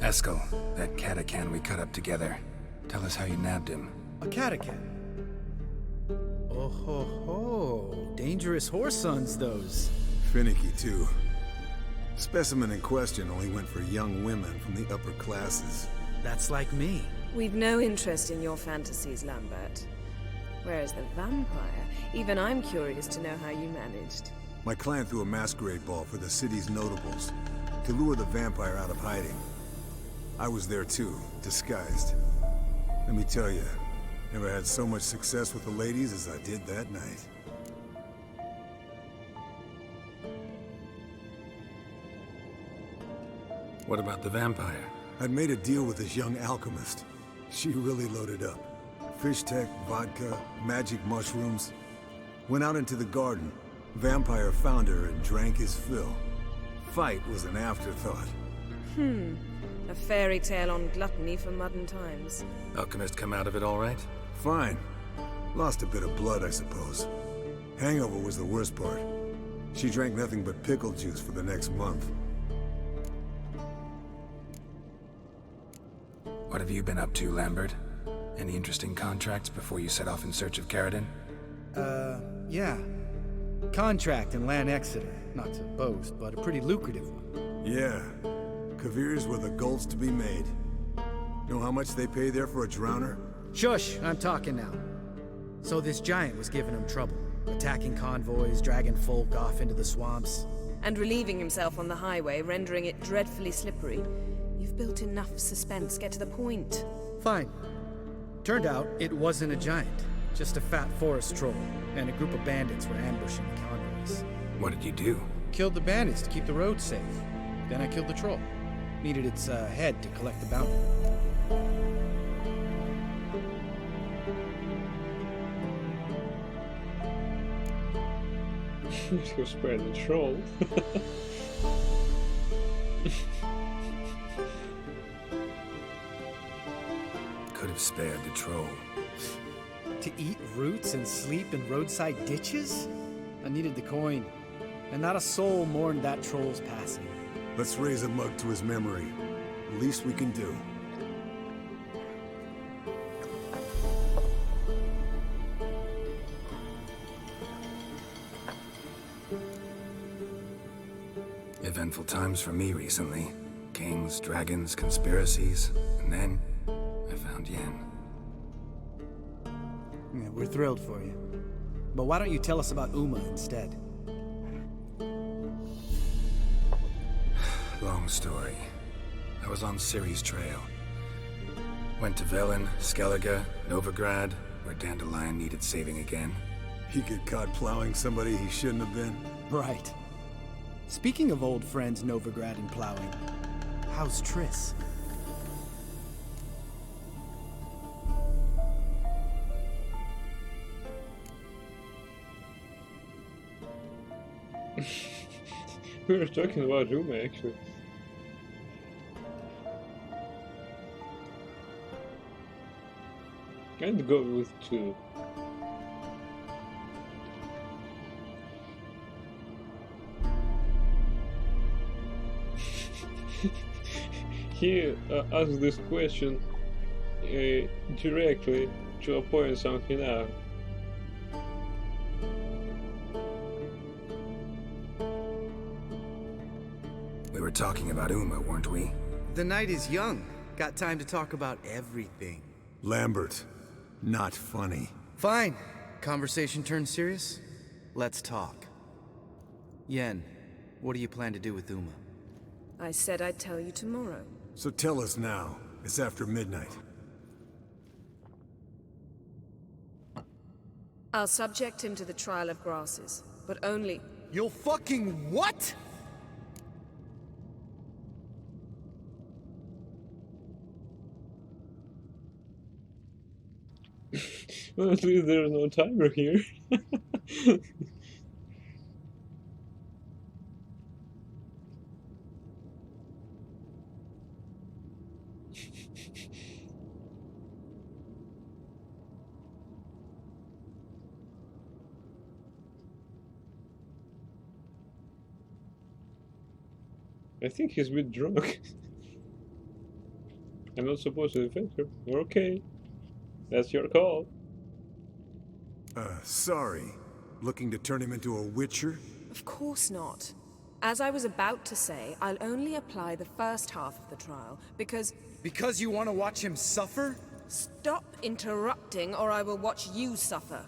Eskel, that Catacan we cut up together. Tell us how you nabbed him. A Catacan? Oh ho ho. Dangerous horse sons, those. Finicky, too. Specimen in question only went for young women from the upper classes. That's like me. We've no interest in your fantasies, Lambert. Whereas the vampire, even I'm curious to know how you managed. My clan threw a masquerade ball for the city's notables to lure the vampire out of hiding. I was there too, disguised. Let me tell you, never had so much success with the ladies as I did that night. What about the vampire? I'd made a deal with this young alchemist. She really loaded up. Fish tech, vodka, magic mushrooms. Went out into the garden. Vampire found her and drank his fill. Fight was an afterthought. A fairy tale on gluttony for modern times. Alchemist come out of it all right? Fine. Lost a bit of blood, I suppose. Hangover was the worst part. She drank nothing but pickle juice for the next month. What have you been up to, Lambert? Any interesting contracts before you set off in search of Caridin? Yeah. Contract in Lan Exeter. Not to boast, but a pretty lucrative one. Yeah. Kavir's were the goals to be made. Know how much they pay there for a drowner? Shush, I'm talking now. So this giant was giving him trouble, attacking convoys, dragging folk off into the swamps. And relieving himself on the highway, rendering it dreadfully slippery. You've built enough suspense. Get to the point. Fine. Turned out it wasn't a giant, just a fat forest troll, and a group of bandits were ambushing the convoys. What did you do? Killed the bandits to keep the roads safe. Then I killed the troll. Needed its head to collect the bounty. You spared the troll. Could have spared the troll. To eat roots and sleep in roadside ditches? I needed the coin. And not a soul mourned that troll's passing. Let's raise a mug to his memory. The least we can do. Eventful times for me recently. Kings, dragons, conspiracies, and then I found Yen. Yeah, we're thrilled for you. But why don't you tell us about Uma instead? Long story. I was on Ciri's trail. Went to Velen, Skellige, Novigrad, where Dandelion needed saving again. He get caught plowing somebody he shouldn't have been. Right. Speaking of old friends Novigrad and plowing, how's Triss? We were talking about Uma, actually. I'd go with 2. He asked this question directly to point something out. We were talking about Uma, weren't we? The night is young. Got time to talk about everything. Lambert, not funny. Fine. Conversation turned serious? Let's talk. Yen, what do you plan to do with Uma? I said I'd tell you tomorrow. So tell us now. It's after midnight. I'll subject him to the trial of grasses, but only... You'll fucking what? Well, at least there's no timer here. I think he's a bit drunk. I'm not supposed to defend her. We're okay. That's your call. Sorry. Looking to turn him into a witcher? Of course not. As I was about to say, I'll only apply the first half of the trial, because... Because you want to watch him suffer? Stop interrupting, or I will watch you suffer.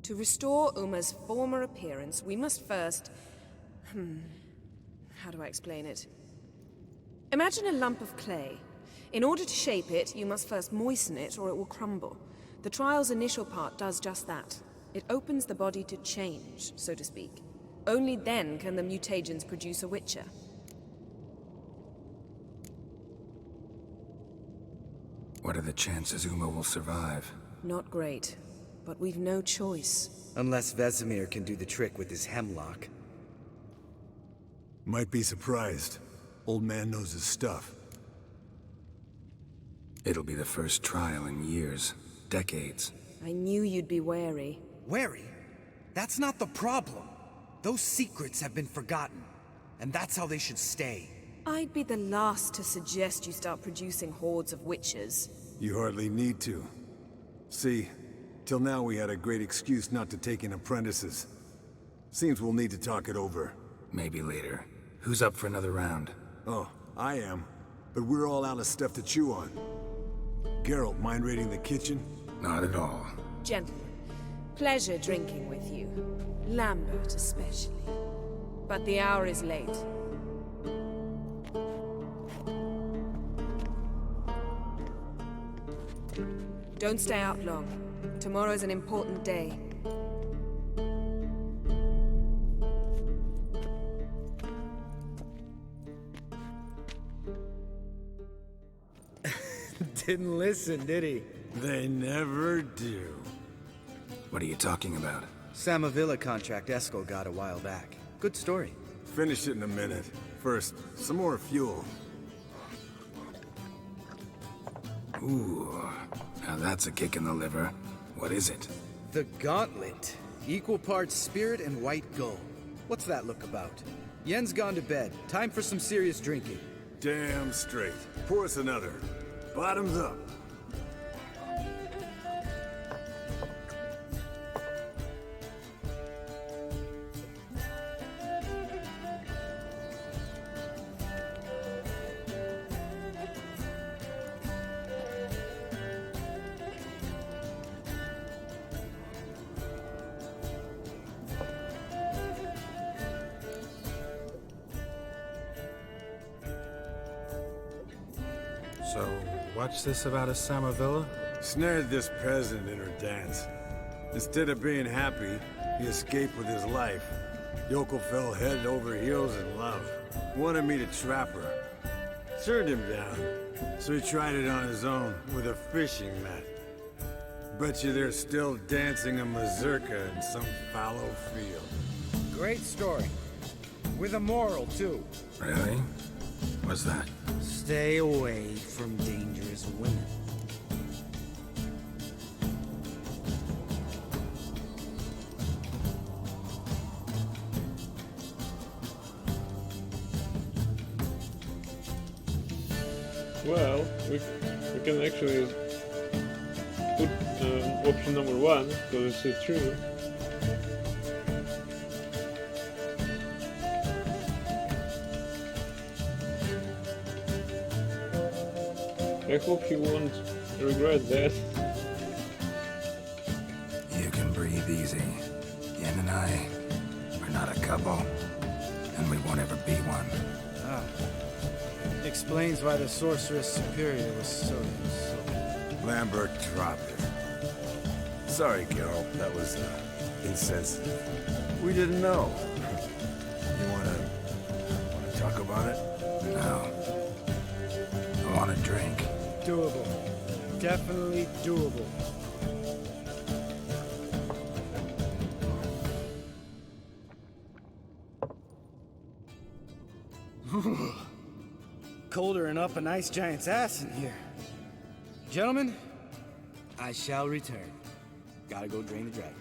To restore Uma's former appearance, we must first... How do I explain it? Imagine a lump of clay. In order to shape it, you must first moisten it, or it will crumble. The trial's initial part does just that. It opens the body to change, so to speak. Only then can the mutagens produce a Witcher. What are the chances Uma will survive? Not great, but we've no choice. Unless Vesemir can do the trick with his hemlock. Might be surprised. Old man knows his stuff. It'll be the first trial in years. Decades. I knew you'd be wary. Wary? That's not the problem. Those secrets have been forgotten. And that's how they should stay. I'd be the last to suggest you start producing hordes of witches. You hardly need to. See, till now we had a great excuse not to take in apprentices. Seems we'll need to talk it over. Maybe later. Who's up for another round? Oh, I am. But we're all out of stuff to chew on. Geralt, mind raiding the kitchen? Not at all. Gentlemen, pleasure drinking with you. Lambert especially. But the hour is late. Don't stay out long. Tomorrow's an important day. Didn't listen, did he? They never do. What are you talking about? Samavilla contract Eskel got a while back. Good story. Finish it in a minute. First, some more fuel. Ooh, now that's a kick in the liver. What is it? The Gauntlet. Equal parts spirit and white gold. What's that look about? Yen's gone to bed. Time for some serious drinking. Damn straight. Pour us another. Bottoms up. So, what's this about a Samavilla? Snared this peasant in her dance. Instead of being happy, he escaped with his life. Yoko fell head over heels in love. Wanted me to trap her. Turned him down. So he tried it on his own with a fishing net. Bet you they're still dancing a mazurka in some fallow field. Great story. With a moral, too. Really? What's that? Stay away from dangerous women. Well, we can actually put option number 1, because it's true. I hope he won't regret that. You can breathe easy. Yen and I, we're not a couple, and we won't ever be one. Ah. Explains why the Sorceress Superior was so... Lambert dropped it. Sorry, Geralt, that was insensitive. We didn't know. You wanna talk about it? No. I want a drink. Doable. Definitely doable. Colder and up a nice giant's ass in here. Gentlemen, I shall return. Gotta go drain the dragon.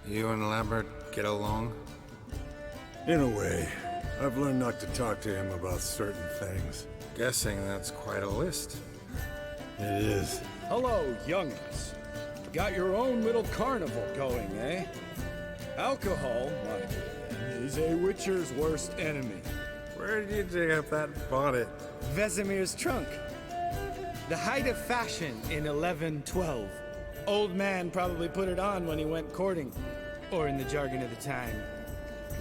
You and Lambert get along? In a way. I've learned not to talk to him about certain things. Guessing that's quite a list. It is. Hello, youngins. Got your own little carnival going, eh? Alcohol, is a witcher's worst enemy. Where did you dig up that bonnet? Vesemir's trunk. The height of fashion in 1112. Old man probably put it on when he went courting, or in the jargon of the time,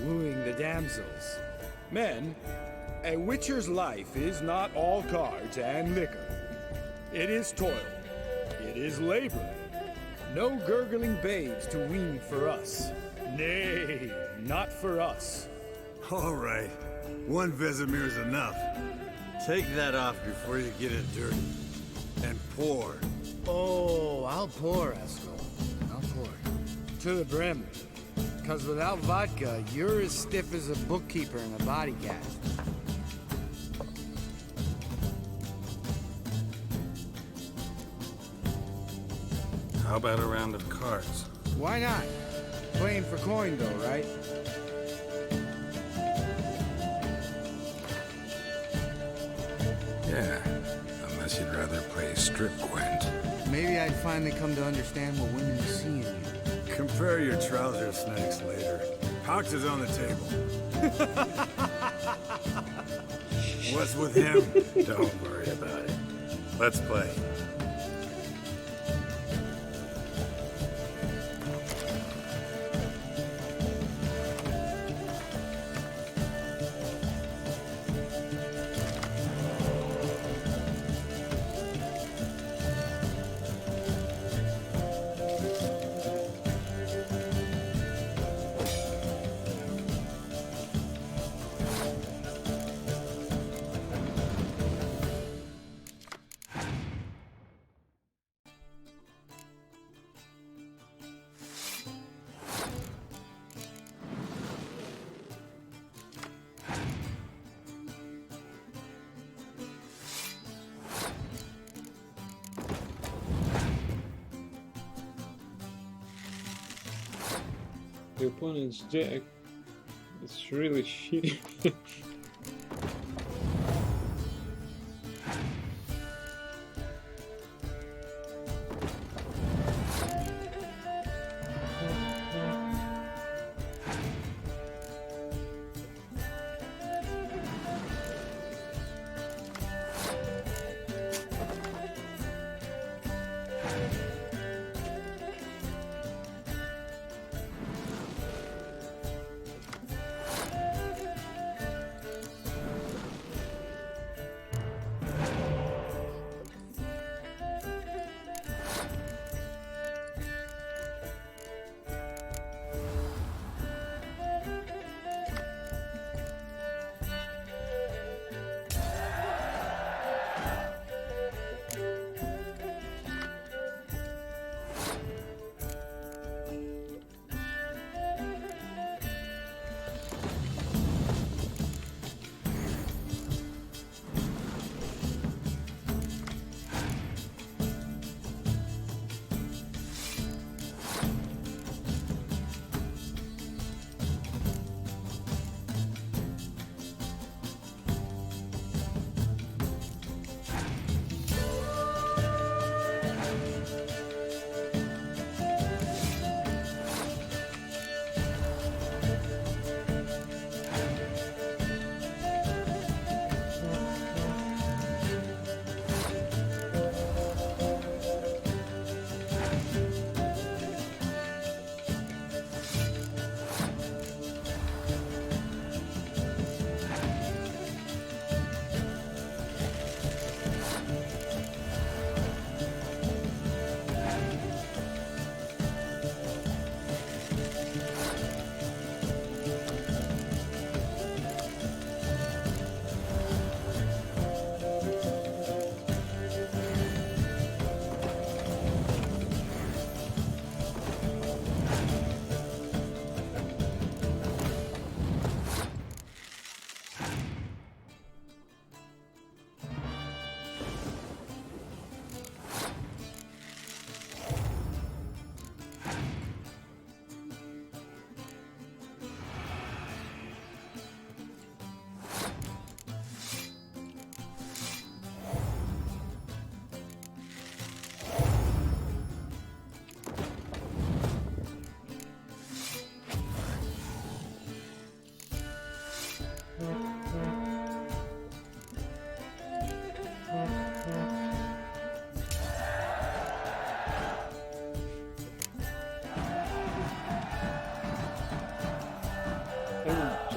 wooing the damsels. Men, a witcher's life is not all cards and liquor. It is toil. It is labor. No gurgling babes to wean for us. Nay, not for us. All right. One Vesemir's enough. Take that off before you get it dirty. And pour. Oh, I'll pour, Eskel. I'll pour. To the brim. Because without vodka, you're as stiff as a bookkeeper in a body cast. How about a round of cards? Why not? Playing for coin, though, right? Yeah, unless you'd rather play strip Gwent. Maybe I'd finally come to understand what women see in you. Compare your trouser snakes later. Pouch is on the table. What's with him? Don't worry about it. Let's play. The opponent's deck is really shitty.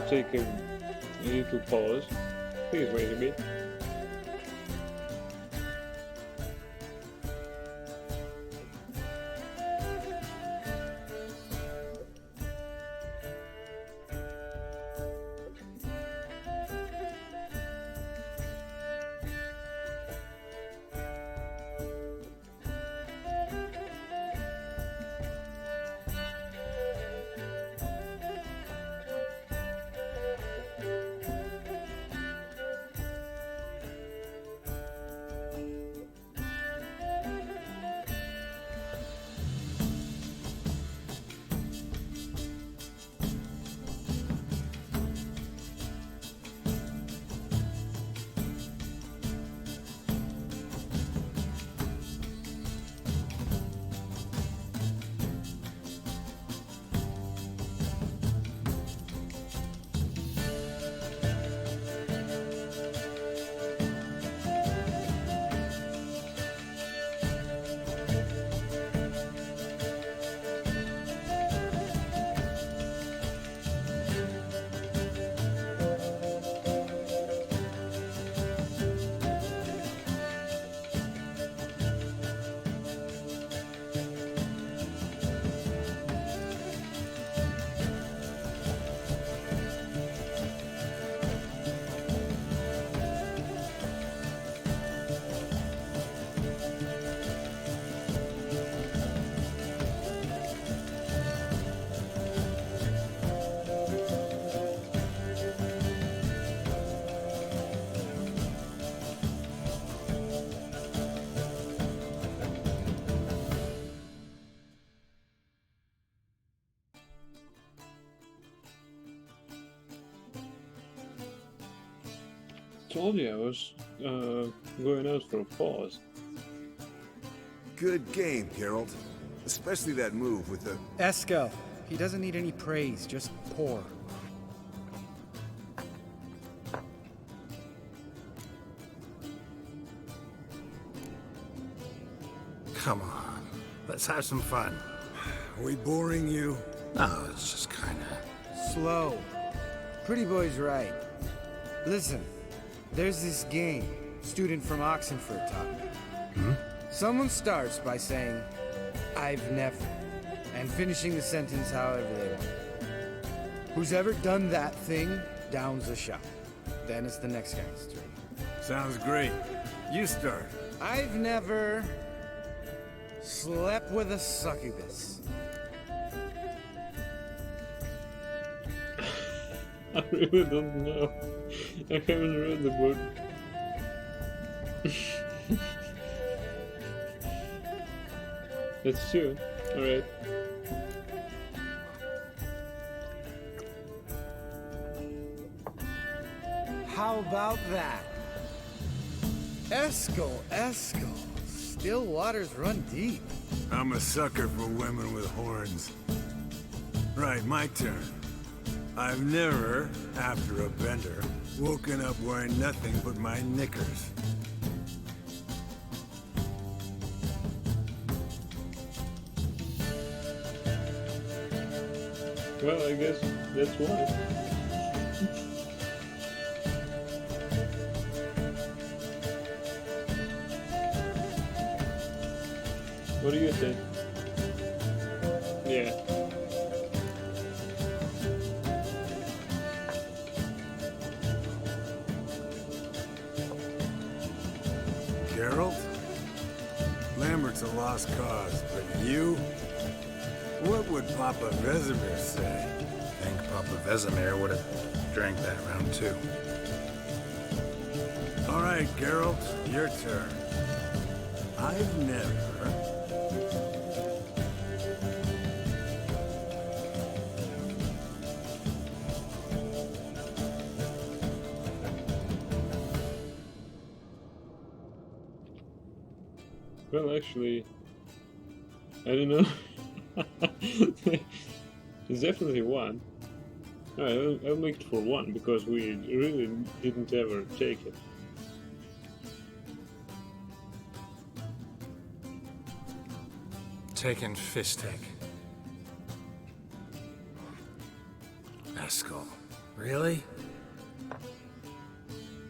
Take a little pause. Please wait a bit. Told you I was going out for a pause. Good game, Geralt. Especially that move with the... Eskel. He doesn't need any praise, just pour. Come on. Let's have some fun. Are we boring you? No, it's just kinda... Slow. Pretty boy's right. Listen, there's this game student from Oxenford taught me. Someone starts by saying, I've never, and finishing the sentence however they want. Who's ever done that thing downs a shot. Then it's the next guy's turn. Sounds great. You start. I've never slept with a succubus. I really don't know. I haven't read the book. That's true. Alright. How about that? Eskel. Still waters run deep. I'm a sucker for women with horns. Right, my turn. I've never, after a bender, woken up wearing nothing but my knickers. Well, I guess that's one. What do you think? Yeah. Geralt? Lambert's a lost cause, but you? What would Papa Vesemir say? I think Papa Vesemir would have drank that round too. All right, Geralt, your turn. I've never... Well, actually, I don't know. It's definitely one. I'll make it for one because we really didn't ever take it. Taking Fistek. Eskel. Really?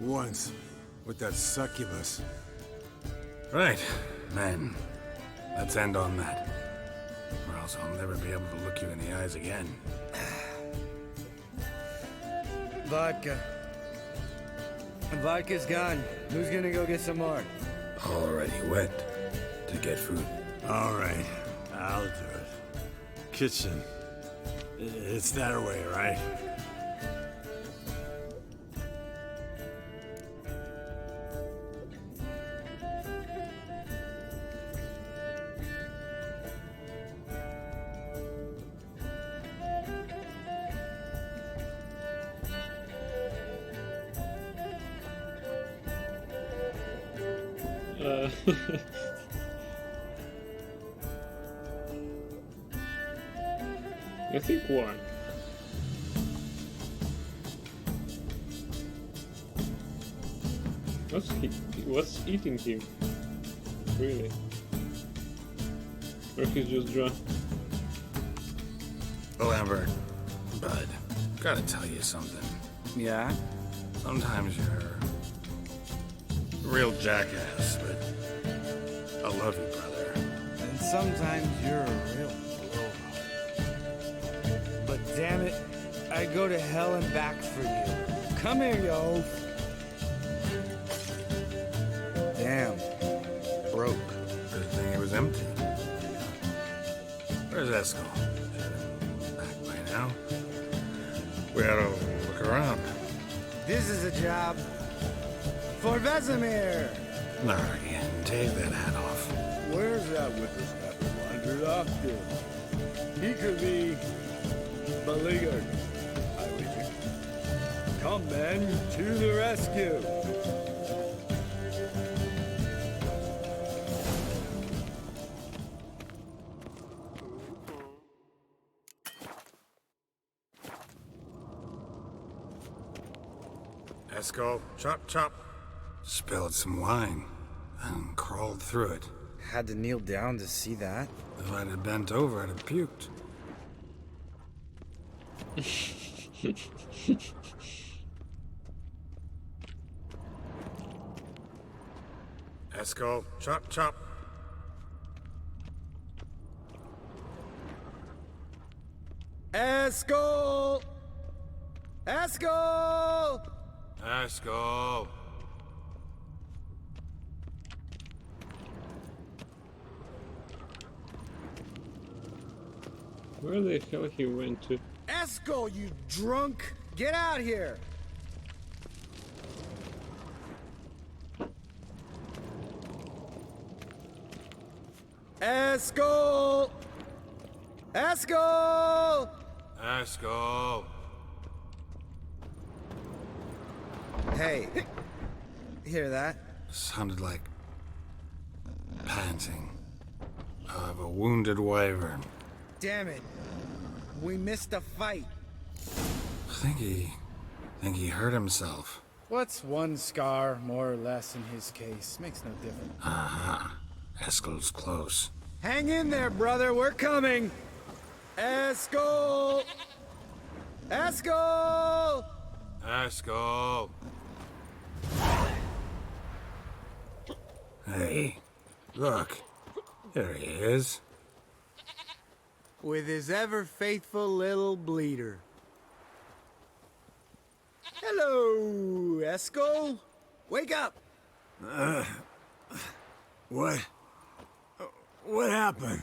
Once, with that succubus. Right. Men. Let's end on that. Or else I'll never be able to look you in the eyes again. Vodka. Vodka's gone. Who's gonna go get some more? Already wet. To get food. All right, I'll do it. Kitchen. It's that way, right? I think one. What's eating him? Really? Or he's just drunk? Lambert, bud, gotta tell you something. Yeah? Sometimes you're a real jackass, but I love you, brother. And sometimes you're a real blowhard. But damn it, I go to hell and back for you. Come here, yo. Damn. Broke. Good thing it was empty. Where's Eskel? Back by now. We ought to look around. This is a job for Vesemir. Not again. Take that hat off. Where's that whippersnapper wandered off to? He could be beleaguered. I wager. Come, men, to the rescue. Esco, chop, chop. Spilled some wine and crawled through it. Had to kneel down to see that. If I'd have bent over, I'd have puked. Esco, chop, chop. Escol! Escol! Esco. Where the hell he went to? Escol, you drunk! Get out here! Escol! Escol! Esco. Hey, hear that? Sounded like panting of a wounded wyvern. Damn it. We missed a fight. Think he hurt himself. What's one scar, more or less, in his case? Makes no difference. Aha. Eskel's close. Hang in there, brother. We're coming. Escol! Escol! Esco. Hey, look. There he is. With his ever faithful little bleeder. Hello, Escol. Wake up. What? What happened?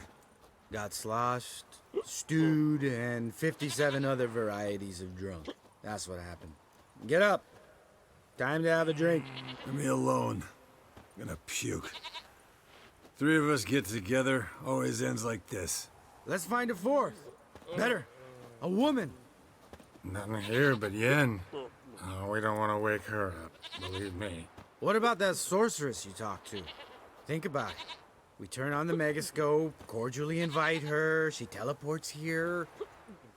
Got sloshed, stewed, and 57 other varieties of drunk. That's what happened. Get up. Time to have a drink. Leave me alone. I'm gonna puke. Three of us get together, always ends like this. Let's find a fourth. Better. A woman. Nothing here but Yen. Oh, we don't want to wake her up, believe me. What about that sorceress you talked to? Think about it. We turn on the megascope, cordially invite her, she teleports here.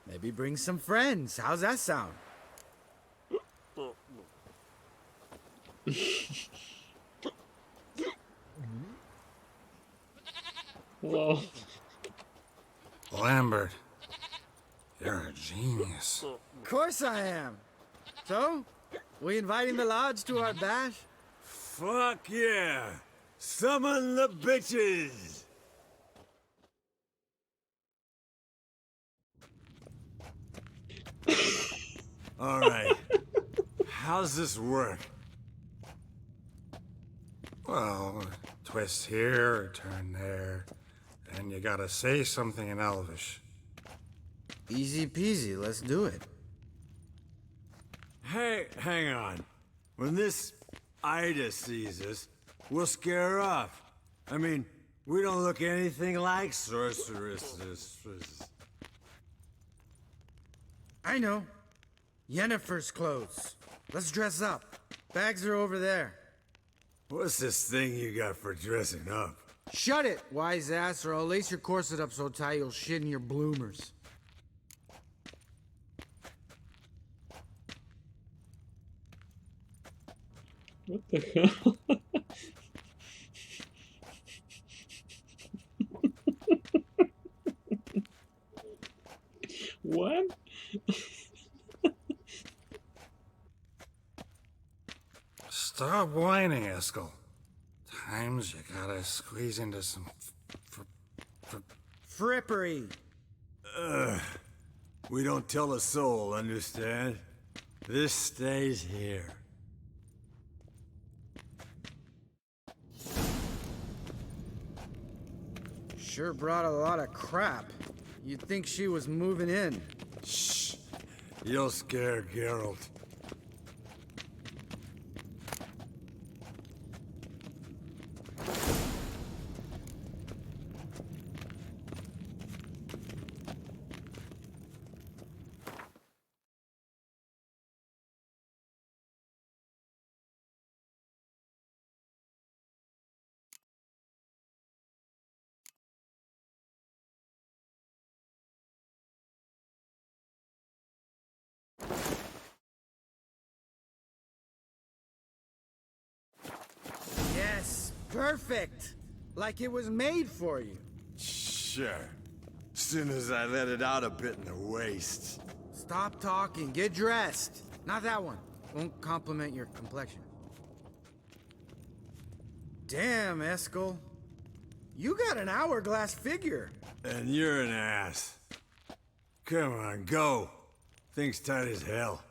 Maybe bring some friends. How's that sound? Whoa. Lambert, you're a genius. Of course I am. So, we inviting the lodge to our bash? Fuck yeah! Summon the bitches! Alright. How's this work? Well, twist here or turn there, and you gotta say something in Elvish. Easy peasy, let's do it. Hey, hang on. When this Ida sees us, we'll scare her off. I mean, we don't look anything like sorceresses. I know. Yennefer's clothes. Let's dress up. Bags are over there. What's this thing you got for dressing up? Shut it, wise ass, or I'll lace your corset up so tight you'll shit in your bloomers. What the hell? What? Stop whining, Eskel. Times you gotta squeeze into some Frippery. We don't tell a soul, understand? This stays here. Sure brought a lot of crap. You'd think she was moving in. Shh. You'll scare Geralt. Perfect! Like it was made for you. Sure. Soon as I let it out a bit in the waist. Stop talking, get dressed. Not that one. Won't compliment your complexion. Damn, Eskel. You got an hourglass figure. And you're an ass. Come on, go. Thing's tight as hell.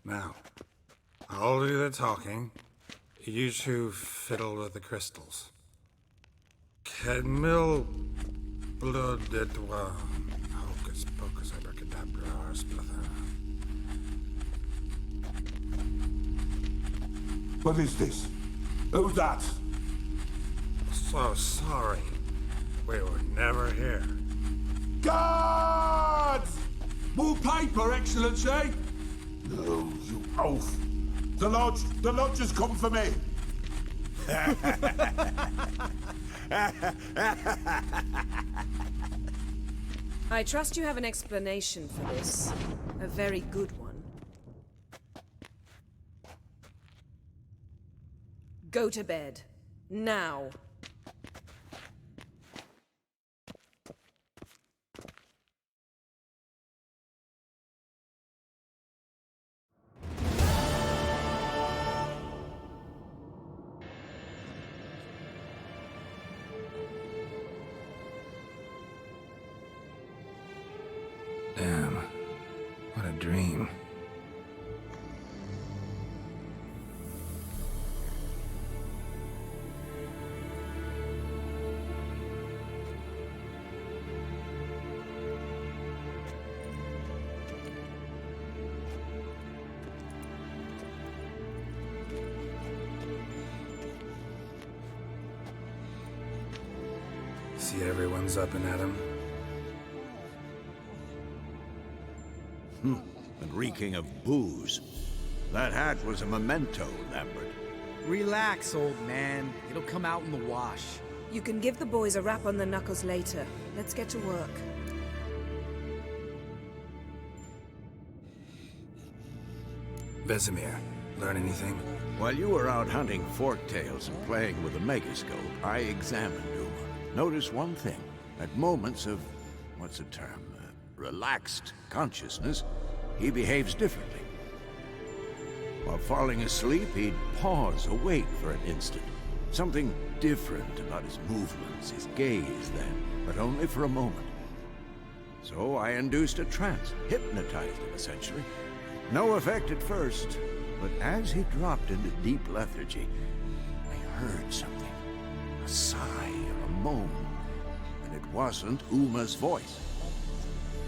Now, I'll do the talking. You two fiddle with the crystals. Kedmil blood et hocus pocus abracadabra splather. What is this? Who's that? So sorry. We were never here. Guards! More paper, Excellency! No, you oaf. The lodge has come for me. I trust you have an explanation for this. A very good one. Go to bed. Now. Damn. What a dream. See everyone's up and at 'em. And reeking of booze. That hat was a memento, Lambert. Relax, old man. It'll come out in the wash. You can give the boys a rap on the knuckles later. Let's get to work. Vesemir, learn anything? While you were out hunting forktails and playing with the megascope, I examined Uma. Notice one thing. At moments of, what's the term, relaxed consciousness, he behaves differently. While falling asleep, he'd pause, awake for an instant. Something different about his movements, his gaze then, but only for a moment. So I induced a trance, hypnotized him essentially. No effect at first, but as he dropped into deep lethargy, I heard something. A sigh or a moan, and it wasn't Uma's voice.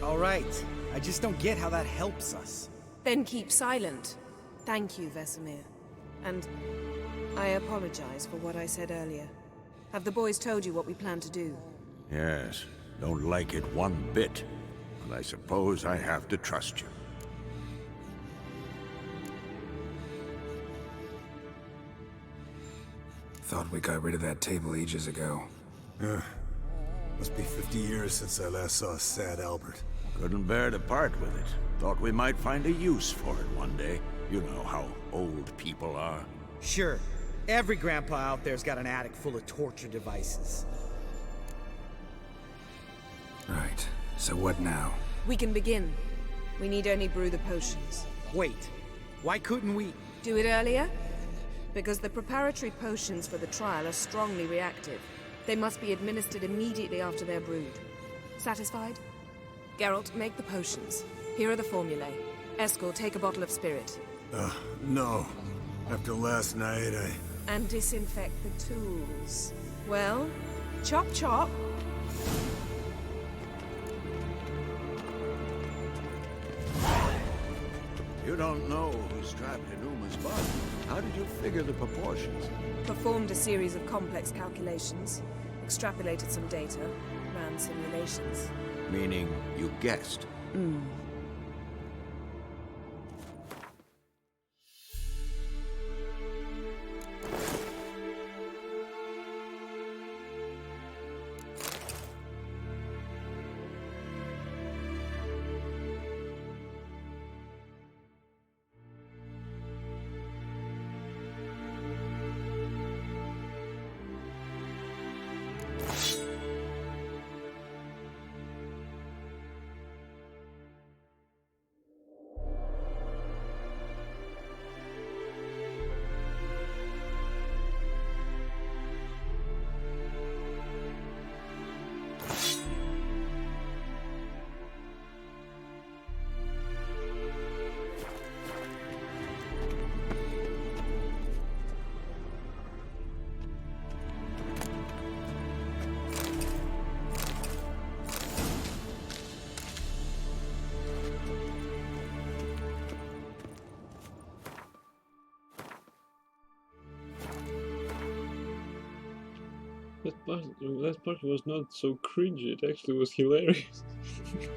All right. I just don't get how that helps us. Then keep silent. Thank you, Vesemir. And I apologize for what I said earlier. Have the boys told you what we plan to do? Yes, don't like it one bit, but I suppose I have to trust you. Thought we got rid of that table ages ago. Must be 50 years since I last saw sad Albert. Couldn't bear to part with it. Thought we might find a use for it one day. You know how old people are. Sure. Every grandpa out there's got an attic full of torture devices. Right. So what now? We can begin. We need only brew the potions. Wait. Why couldn't we... Do it earlier? Because the preparatory potions for the trial are strongly reactive. They must be administered immediately after they're brewed. Satisfied? Geralt, make the potions. Here are the formulae. Eskel, take a bottle of spirit. No. After last night, And disinfect the tools. Well, chop chop. You don't know who's trapped in Uma's body. How did you figure the proportions? Performed a series of complex calculations. Extrapolated some data. Ran simulations. Meaning you guessed. That part was not so cringy, it actually was hilarious.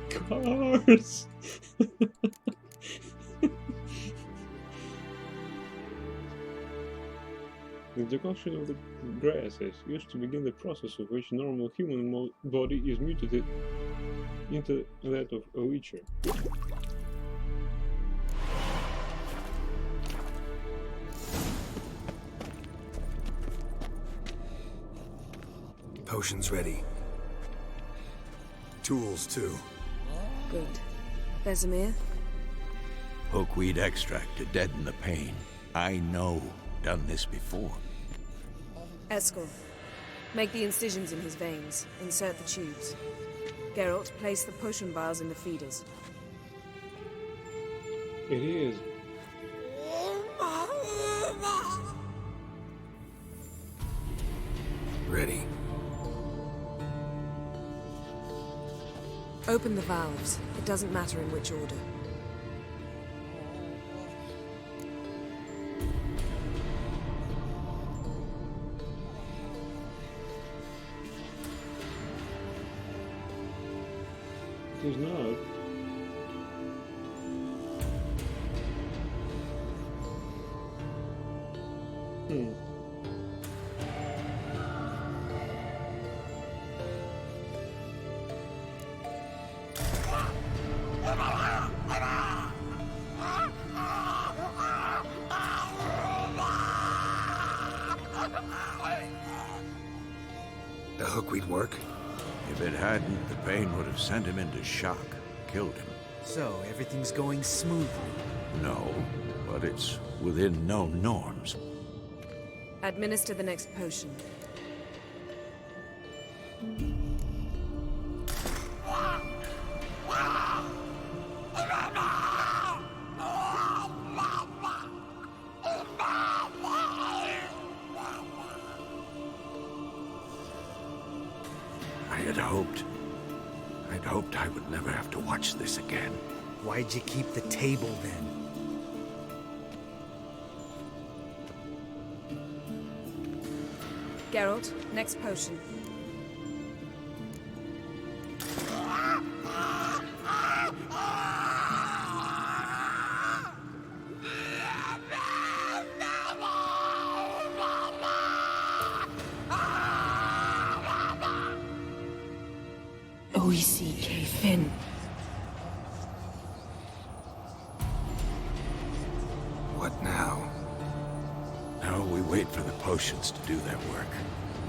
Cars! The decoction of the grasses used to begin the process of which normal human body is mutated into that of a witcher. Potion's ready. Tools, too. Good. Vesemir? Hookweed extract to deaden the pain. I know. Done this before. Eskel, make the incisions in his veins. Insert the tubes. Geralt, place the potion vials in the feeders. It is. Ready. Open the valves. It doesn't matter in which order. It is not. The hookweed work? If it hadn't, the pain would have sent him into shock, killed him. So, everything's going smoothly? No, but it's within known norms. Administer the next potion. I'd hoped I would never have to watch this again. Why'd you keep the table then? Geralt, next potion. O-E-C-K, Finn. What now? Now we wait for the potions to do their work.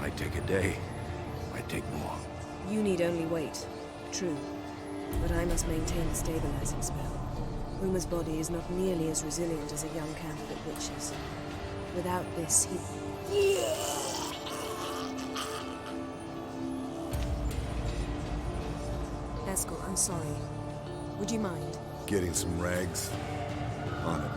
Might take a day, might take more. You need only wait. True. But I must maintain the stabilizing spell. Uma's body is not nearly as resilient as a young candidate witch's. Without this, he... Eskel, I'm sorry. Would you mind? Getting some rags? On it.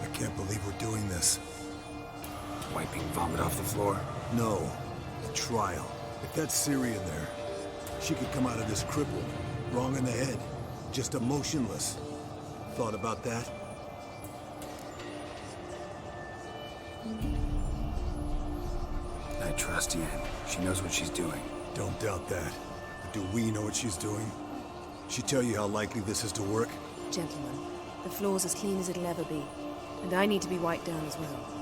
I can't believe we're doing this. Wiping vomit off the floor? No. The trial. If that's Ciri in there, she could come out of this crippled, wrong in the head, just emotionless. Thought about that? I trust Yen. She knows what she's doing. Don't doubt that. But do we know what she's doing? She tell you how likely this is to work? Gentlemen, the floor's as clean as it'll ever be. And I need to be wiped down as well.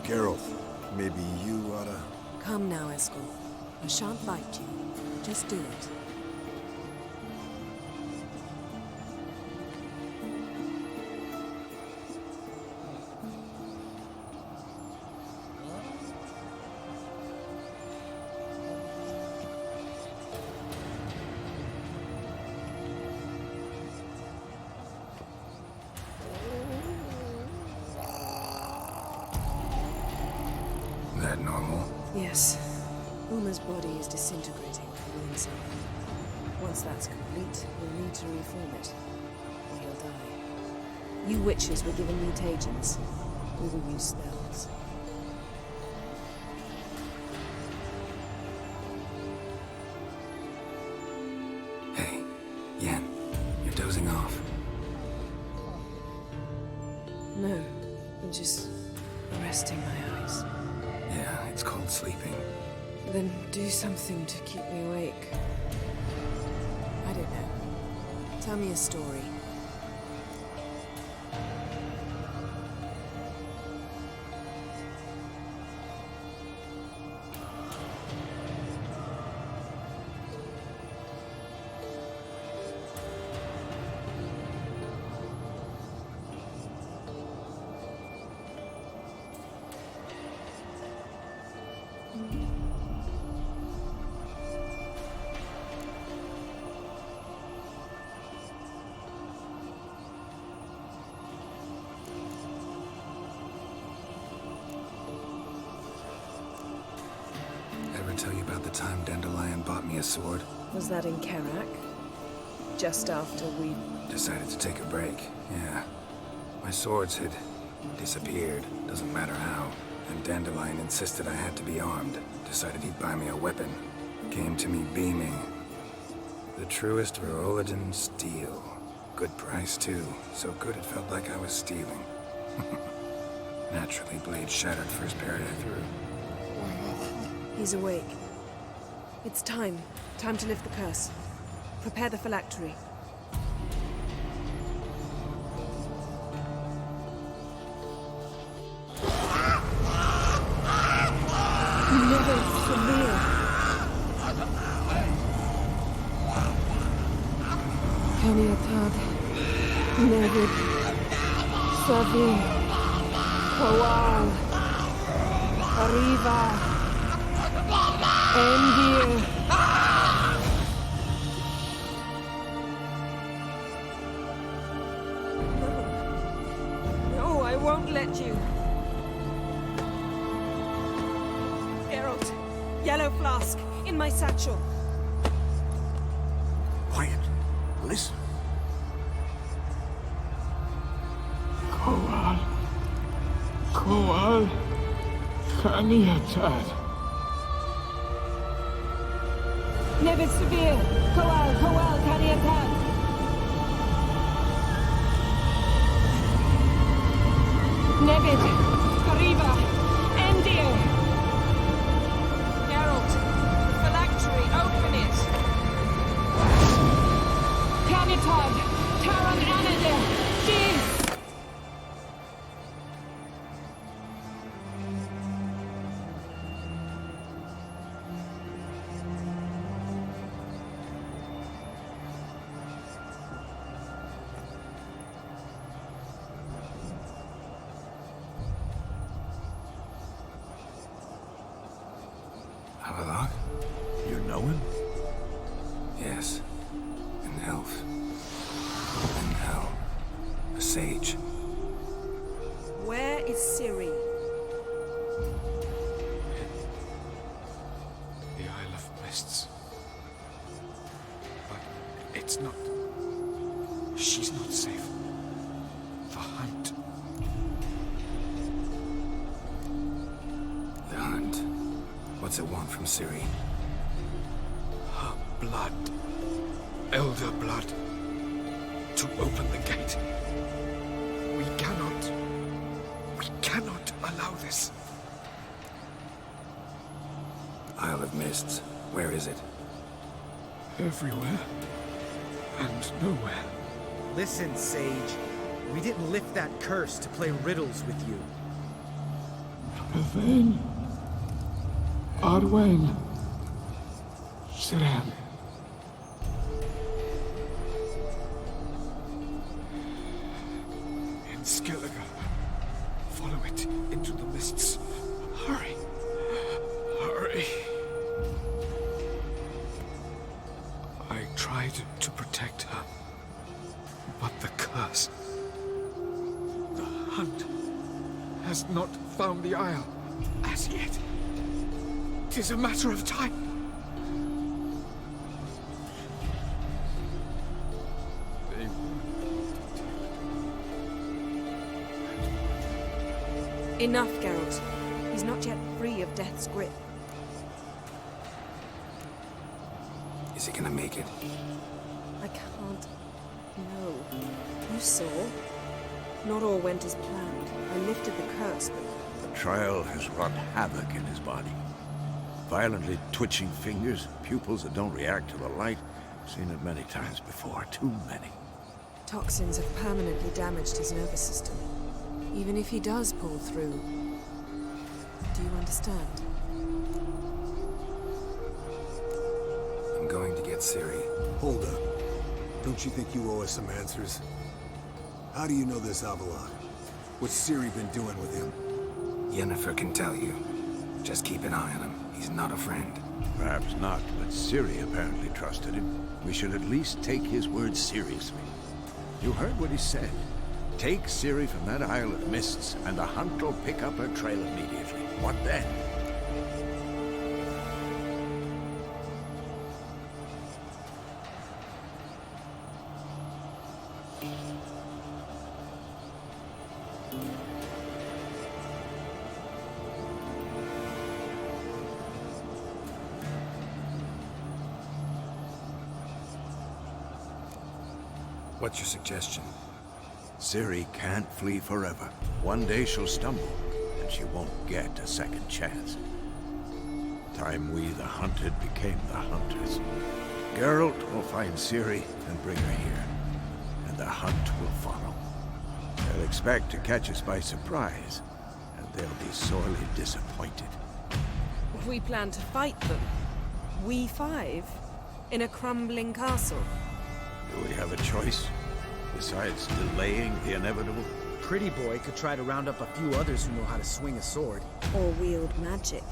Geralt, maybe you oughta... Come now, Eskel. I shan't bite you. Just do it. That normal? Yes. Uma's body is disintegrating from the inside. Once that's complete, we'll need to reform it, or he'll die. You witches were given mutagens. We will use spells. Hey, Yen, you're dozing off. No, I'm just resting my eyes. Yeah, it's called sleeping. Then do something to keep me awake. I don't know. Tell me a story. Ever tell you about the time Dandelion bought me a sword? Was that in Karak? Just after we... Decided to take a break, yeah. My swords had disappeared, doesn't matter how. And Dandelion insisted I had to be armed. Decided he'd buy me a weapon. Came to me beaming. The truest Verolidan steel. Good price, too. So good it felt like I was stealing. Naturally, blade shattered first parry I threw. He's awake. It's time. Time to lift the curse. Prepare the phylactery. Never Samir. Kaniatad. Nevid. Savin. Kowal. Arriva. Endir. No, I won't let you. Geralt, yellow flask, in my satchel. Quiet. Listen. Kowal. Kaniatad. Nevid Severe! Kowal, Kaniatad! Nevid! Kariba! Endir! Geralt! Phylactery, open it! Kaniatad! Taran Anadir! Jeez! Havelock? You know him? Yes. An elf. And hell. A sage. Where is Ciri? The Isle of Mists. But it's not... She's not safe. The hunt. The hunt. What's it want from Ciri? Her blood. Elder blood. To open the gate. We cannot allow this. Isle of Mists. Where is it? Everywhere. And nowhere. Listen, Sage. We didn't lift that curse to play riddles with you. Yvain. Arwen. Siran. In Skellige. Follow it into the mists. Hurry. Hurry. I tried to protect her. But the curse... The hunt has not found the Isle as yet. 'Tis a matter of time. They Enough, Geralt. He's not yet free of death's grip. Is he gonna make it? I can't. No. You saw. Not all went as planned. I lifted the curse, but The trial has wrought havoc in his body. Violently twitching fingers, pupils that don't react to the light. Seen it many times before, too many. toxins have permanently damaged his nervous system. Even if he does pull through. Do you understand? I'm going to get Ciri. Hold up. Don't you think you owe us some answers? How do you know this Avalon? What's Ciri been doing with him? Yennefer can tell you. Just keep an eye on him. He's not a friend. Perhaps not, but Ciri apparently trusted him. We should at least take his words seriously. You heard what he said. Take Ciri from that Isle of Mists, and the hunt will pick up her trail immediately. What then? What's your suggestion? Ciri can't flee forever. One day she'll stumble, and she won't get a second chance. Time we, the hunted, became the hunters. Geralt will find Ciri and bring her here, and the hunt will follow. They'll expect to catch us by surprise, and they'll be sorely disappointed. We plan to fight them. We five? In a crumbling castle? Do we have a choice? Besides delaying the inevitable? Pretty Boy could try to round up a few others who know how to swing a sword. Or wield magic.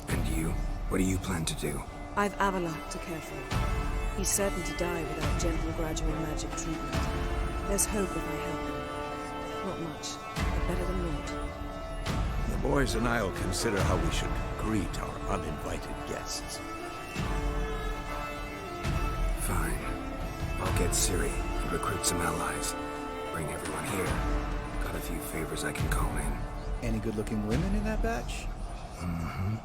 And you? What do you plan to do? I've Avalok to care for. He's certain to die without gentle, gradual magic treatment. There's hope if I help him. Not much, but better than naught. The boys and I'll consider how we should greet our uninvited guests. Fine. I'll get Ciri and recruit some allies. Bring everyone here. Got a few favors I can call in. Any good-looking women in that batch? Mm-hmm.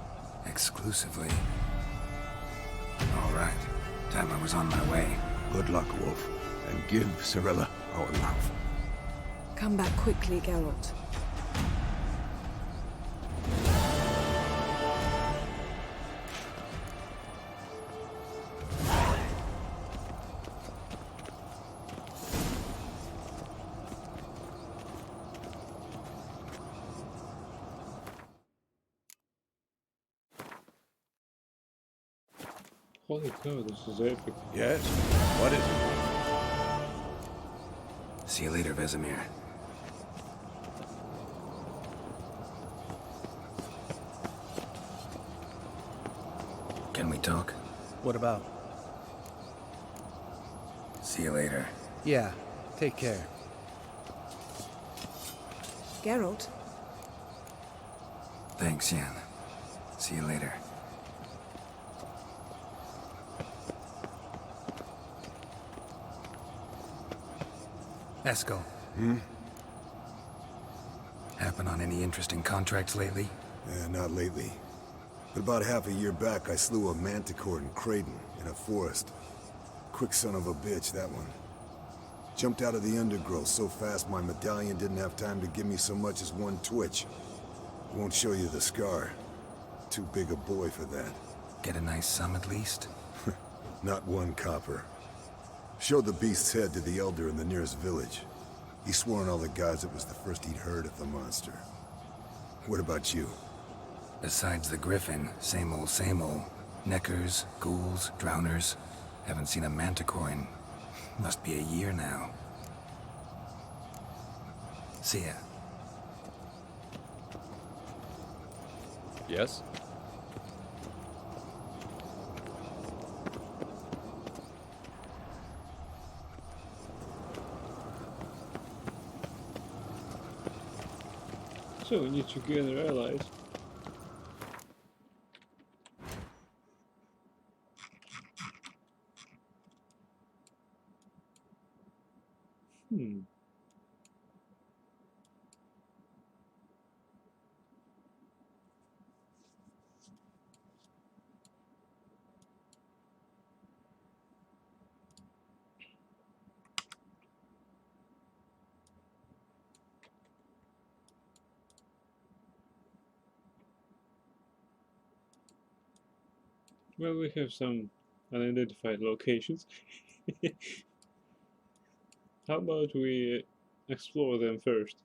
Exclusively. All right. Time I was on my way. Good luck, Wolf. And give Cirilla our love. Come back quickly, Geralt. Holy cow, this is epic. Yes? What is it? See you later, Vesemir. Can we talk? What about? See you later. Yeah, take care. Geralt? Thanks, Yen. See you later. Esco. Happen on any interesting contracts lately? Not lately. But about half a year back, I slew a manticore in Creighton, in a forest. Quick son of a bitch, that one. Jumped out of the undergrowth so fast my medallion didn't have time to give me so much as one twitch. Won't show you the scar. Too big a boy for that. Get a nice sum at least? Not one copper. Showed the beast's head to the Elder in the nearest village. He swore on all the gods it was the first he'd heard of the monster. What about you? Besides the Griffin, same old, same old. Neckers, ghouls, drowners. Haven't seen a manticore in... must be a year now. See ya. Yes? So we need to gather allies. Well, we have some unidentified locations. How about we explore them first?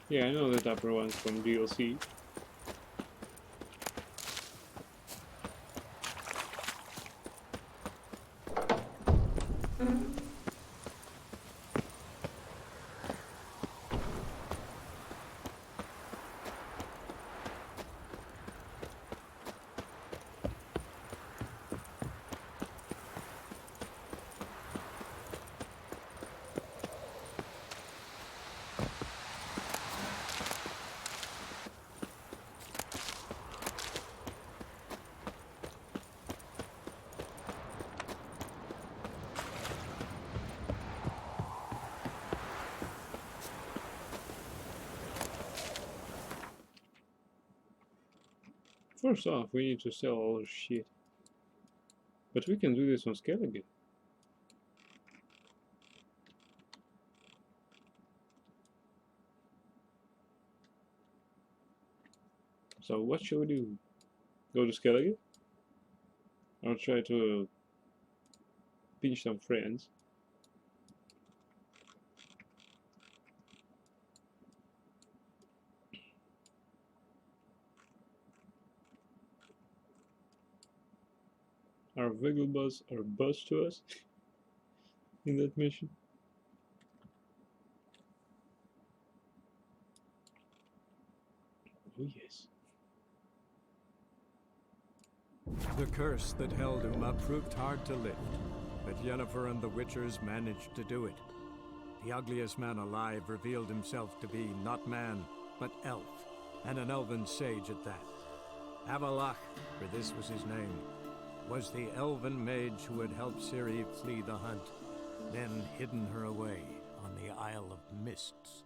Yeah, I know that upper one's from DLC. First off, we need to sell all the shit. But we can do this on Skellige. So what should we do? Go to Skellige? Or try to pinch some friends? Are Wigglebuzz or Buzz to us in that mission? Oh yes. The curse that held Uma proved hard to lift, but Yennefer and the Witchers managed to do it. The ugliest man alive revealed himself to be not man, but elf, and an elven sage at that. Avalach, for this was his name, was the elven mage who had helped Ciri flee the hunt, then hidden her away on the Isle of Mists.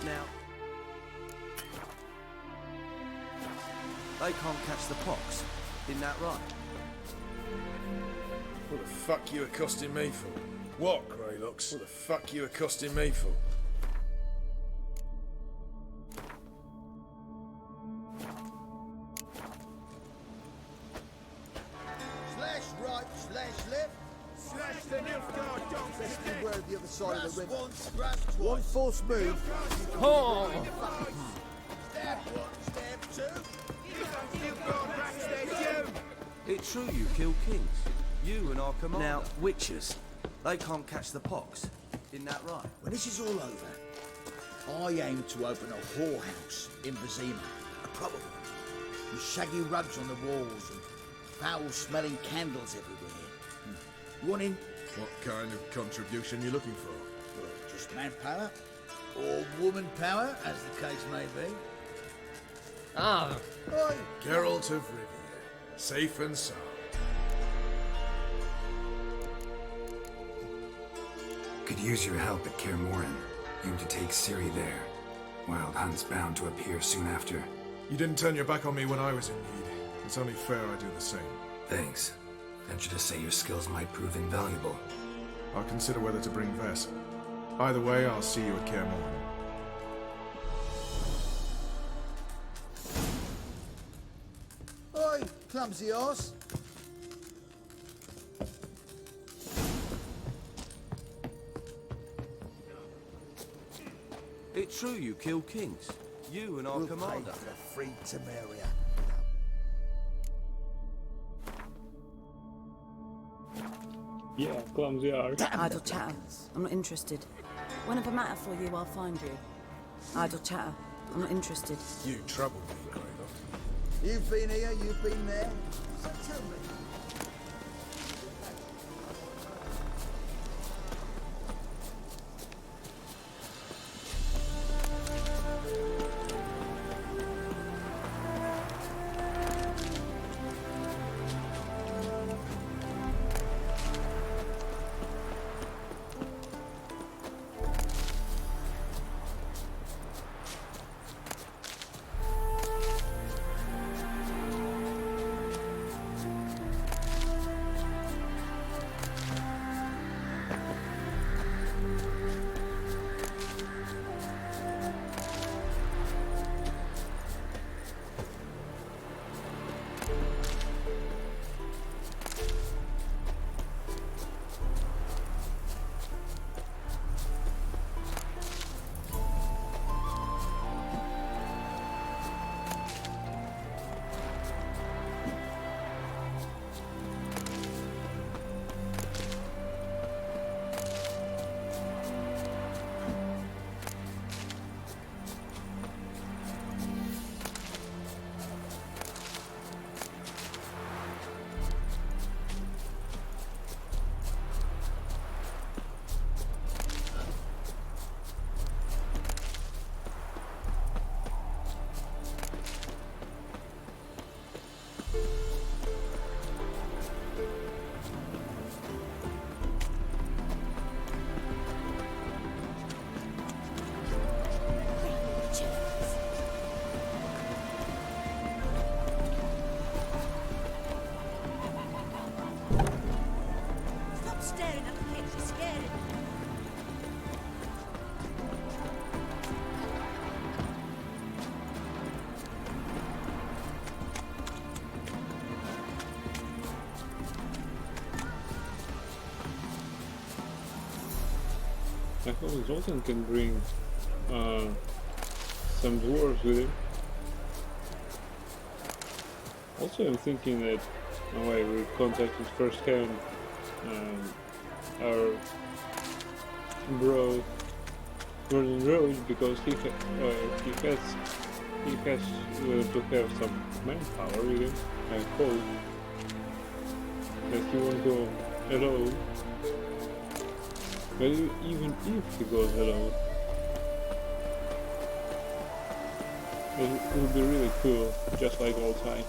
Now, they can't catch the pox, isn't that right? What the fuck you accosting me for? What, Greylocks? What the fuck you accosting me for? Slash right, slash left. Slash the Nilfgaard dogs. Let's be aware of the other side of the river. One false move. Oh! Step one, step two. Nilfgaard rats, there's you. It's true you kill kings. You and our commander. Now, witches, they can't catch the pox. Isn't that right? When this is all over, I aim to open a whorehouse in Vizima. A proper one. With shaggy rugs on the walls and foul-smelling candles everywhere. You want in? What kind of contribution you looking for? Well, just manpower. Or woman power, as the case may be. Ah! Oi! Geralt of Rivia. Safe and sound. Could use your help at Kaer Morhen. Aim to take Ciri there. Wild Hunt's bound to appear soon after. You didn't turn your back on me when I was in need. It's only fair I do the same. Thanks. Venture to say your skills might prove invaluable. I'll consider whether to bring Vess. Either way, I'll see you at Kaer Morhen. Oi, clumsy horse. It's true you kill kings. You and our We'll commander. pay for the free Temeria. Yeah, clumsy art. Idle chatter. I'm not interested. Whenever matter for you, I'll find you. Idle chatter. I'm not interested. You troubled me, Greylock. You've been here, you've been there. So tell me. staring at the picture, scared of me. I hope Zoltan can bring some dwarves with him. Also, I'm thinking that I will contact firsthand our bro Gordon Rhodes, because he has to have some manpower with him. I hope that he won't go alone. But even if he goes alone, it would be really cool, just like old times.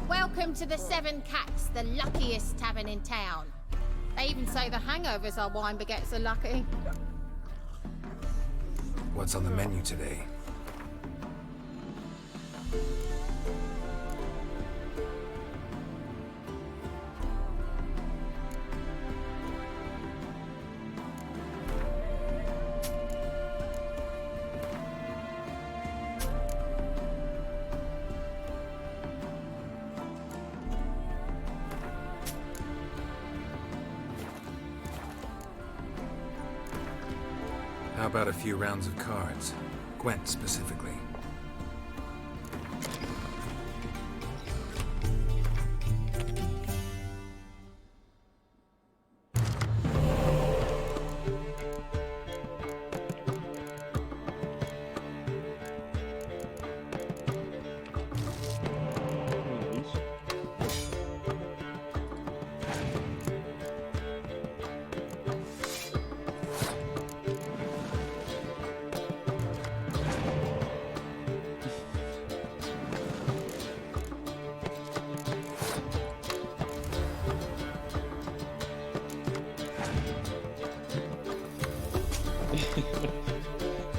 Welcome to the Seven Cats, the luckiest tavern in town. They even say the hangovers our wine baguettes are lucky. What's on the menu today? How about a few rounds of cards? Gwent specifically.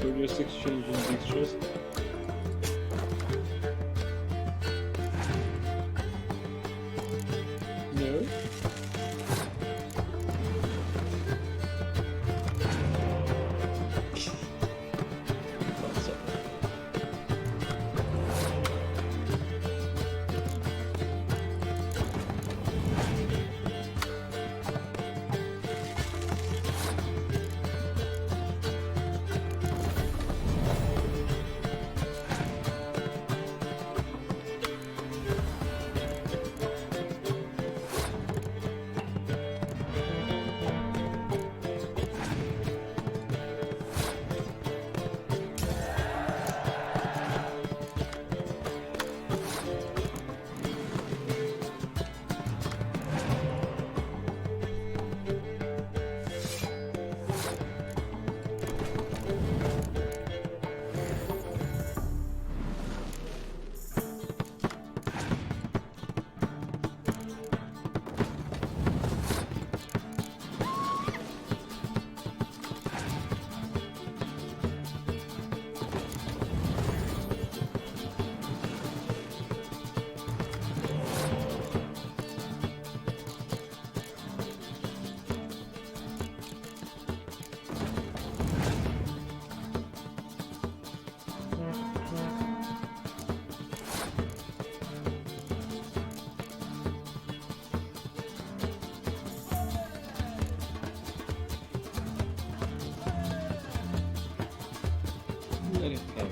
We're just exchanging pictures. No? Let it have it.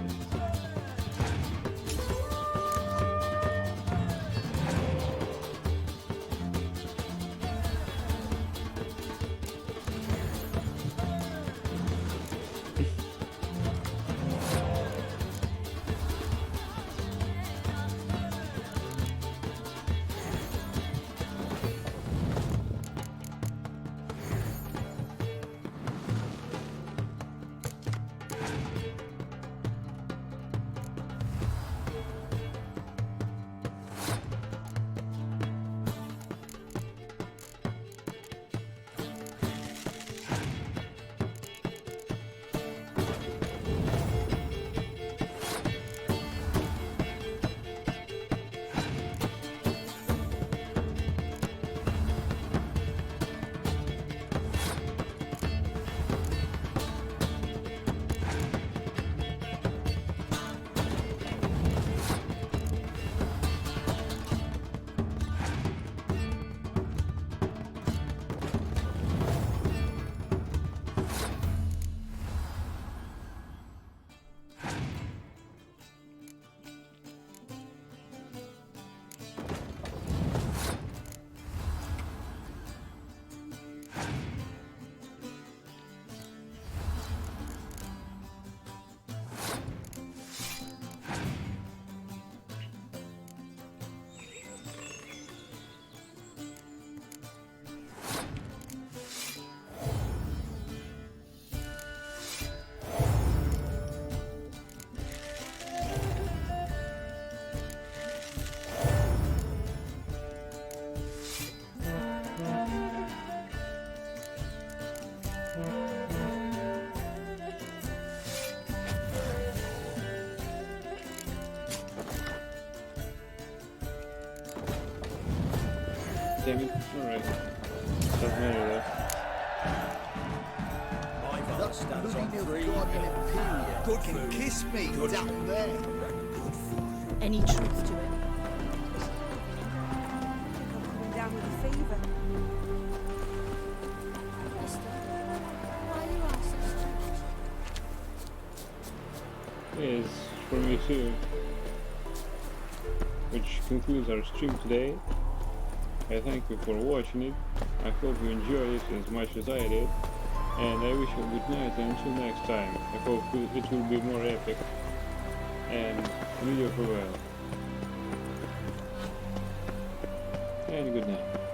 Damn it. Alright. Doesn't matter That's bloody new goddamn imperial. Good can kiss me down there. Any truth to it? I'm coming down with a fever. Mister, why you are so strange? Yes, for me too. Which concludes our stream today. I thank you for watching it. I hope you enjoyed it as much as I did. And I wish you a good night and until next time. I hope it will be more epic. And video farewell. And good night.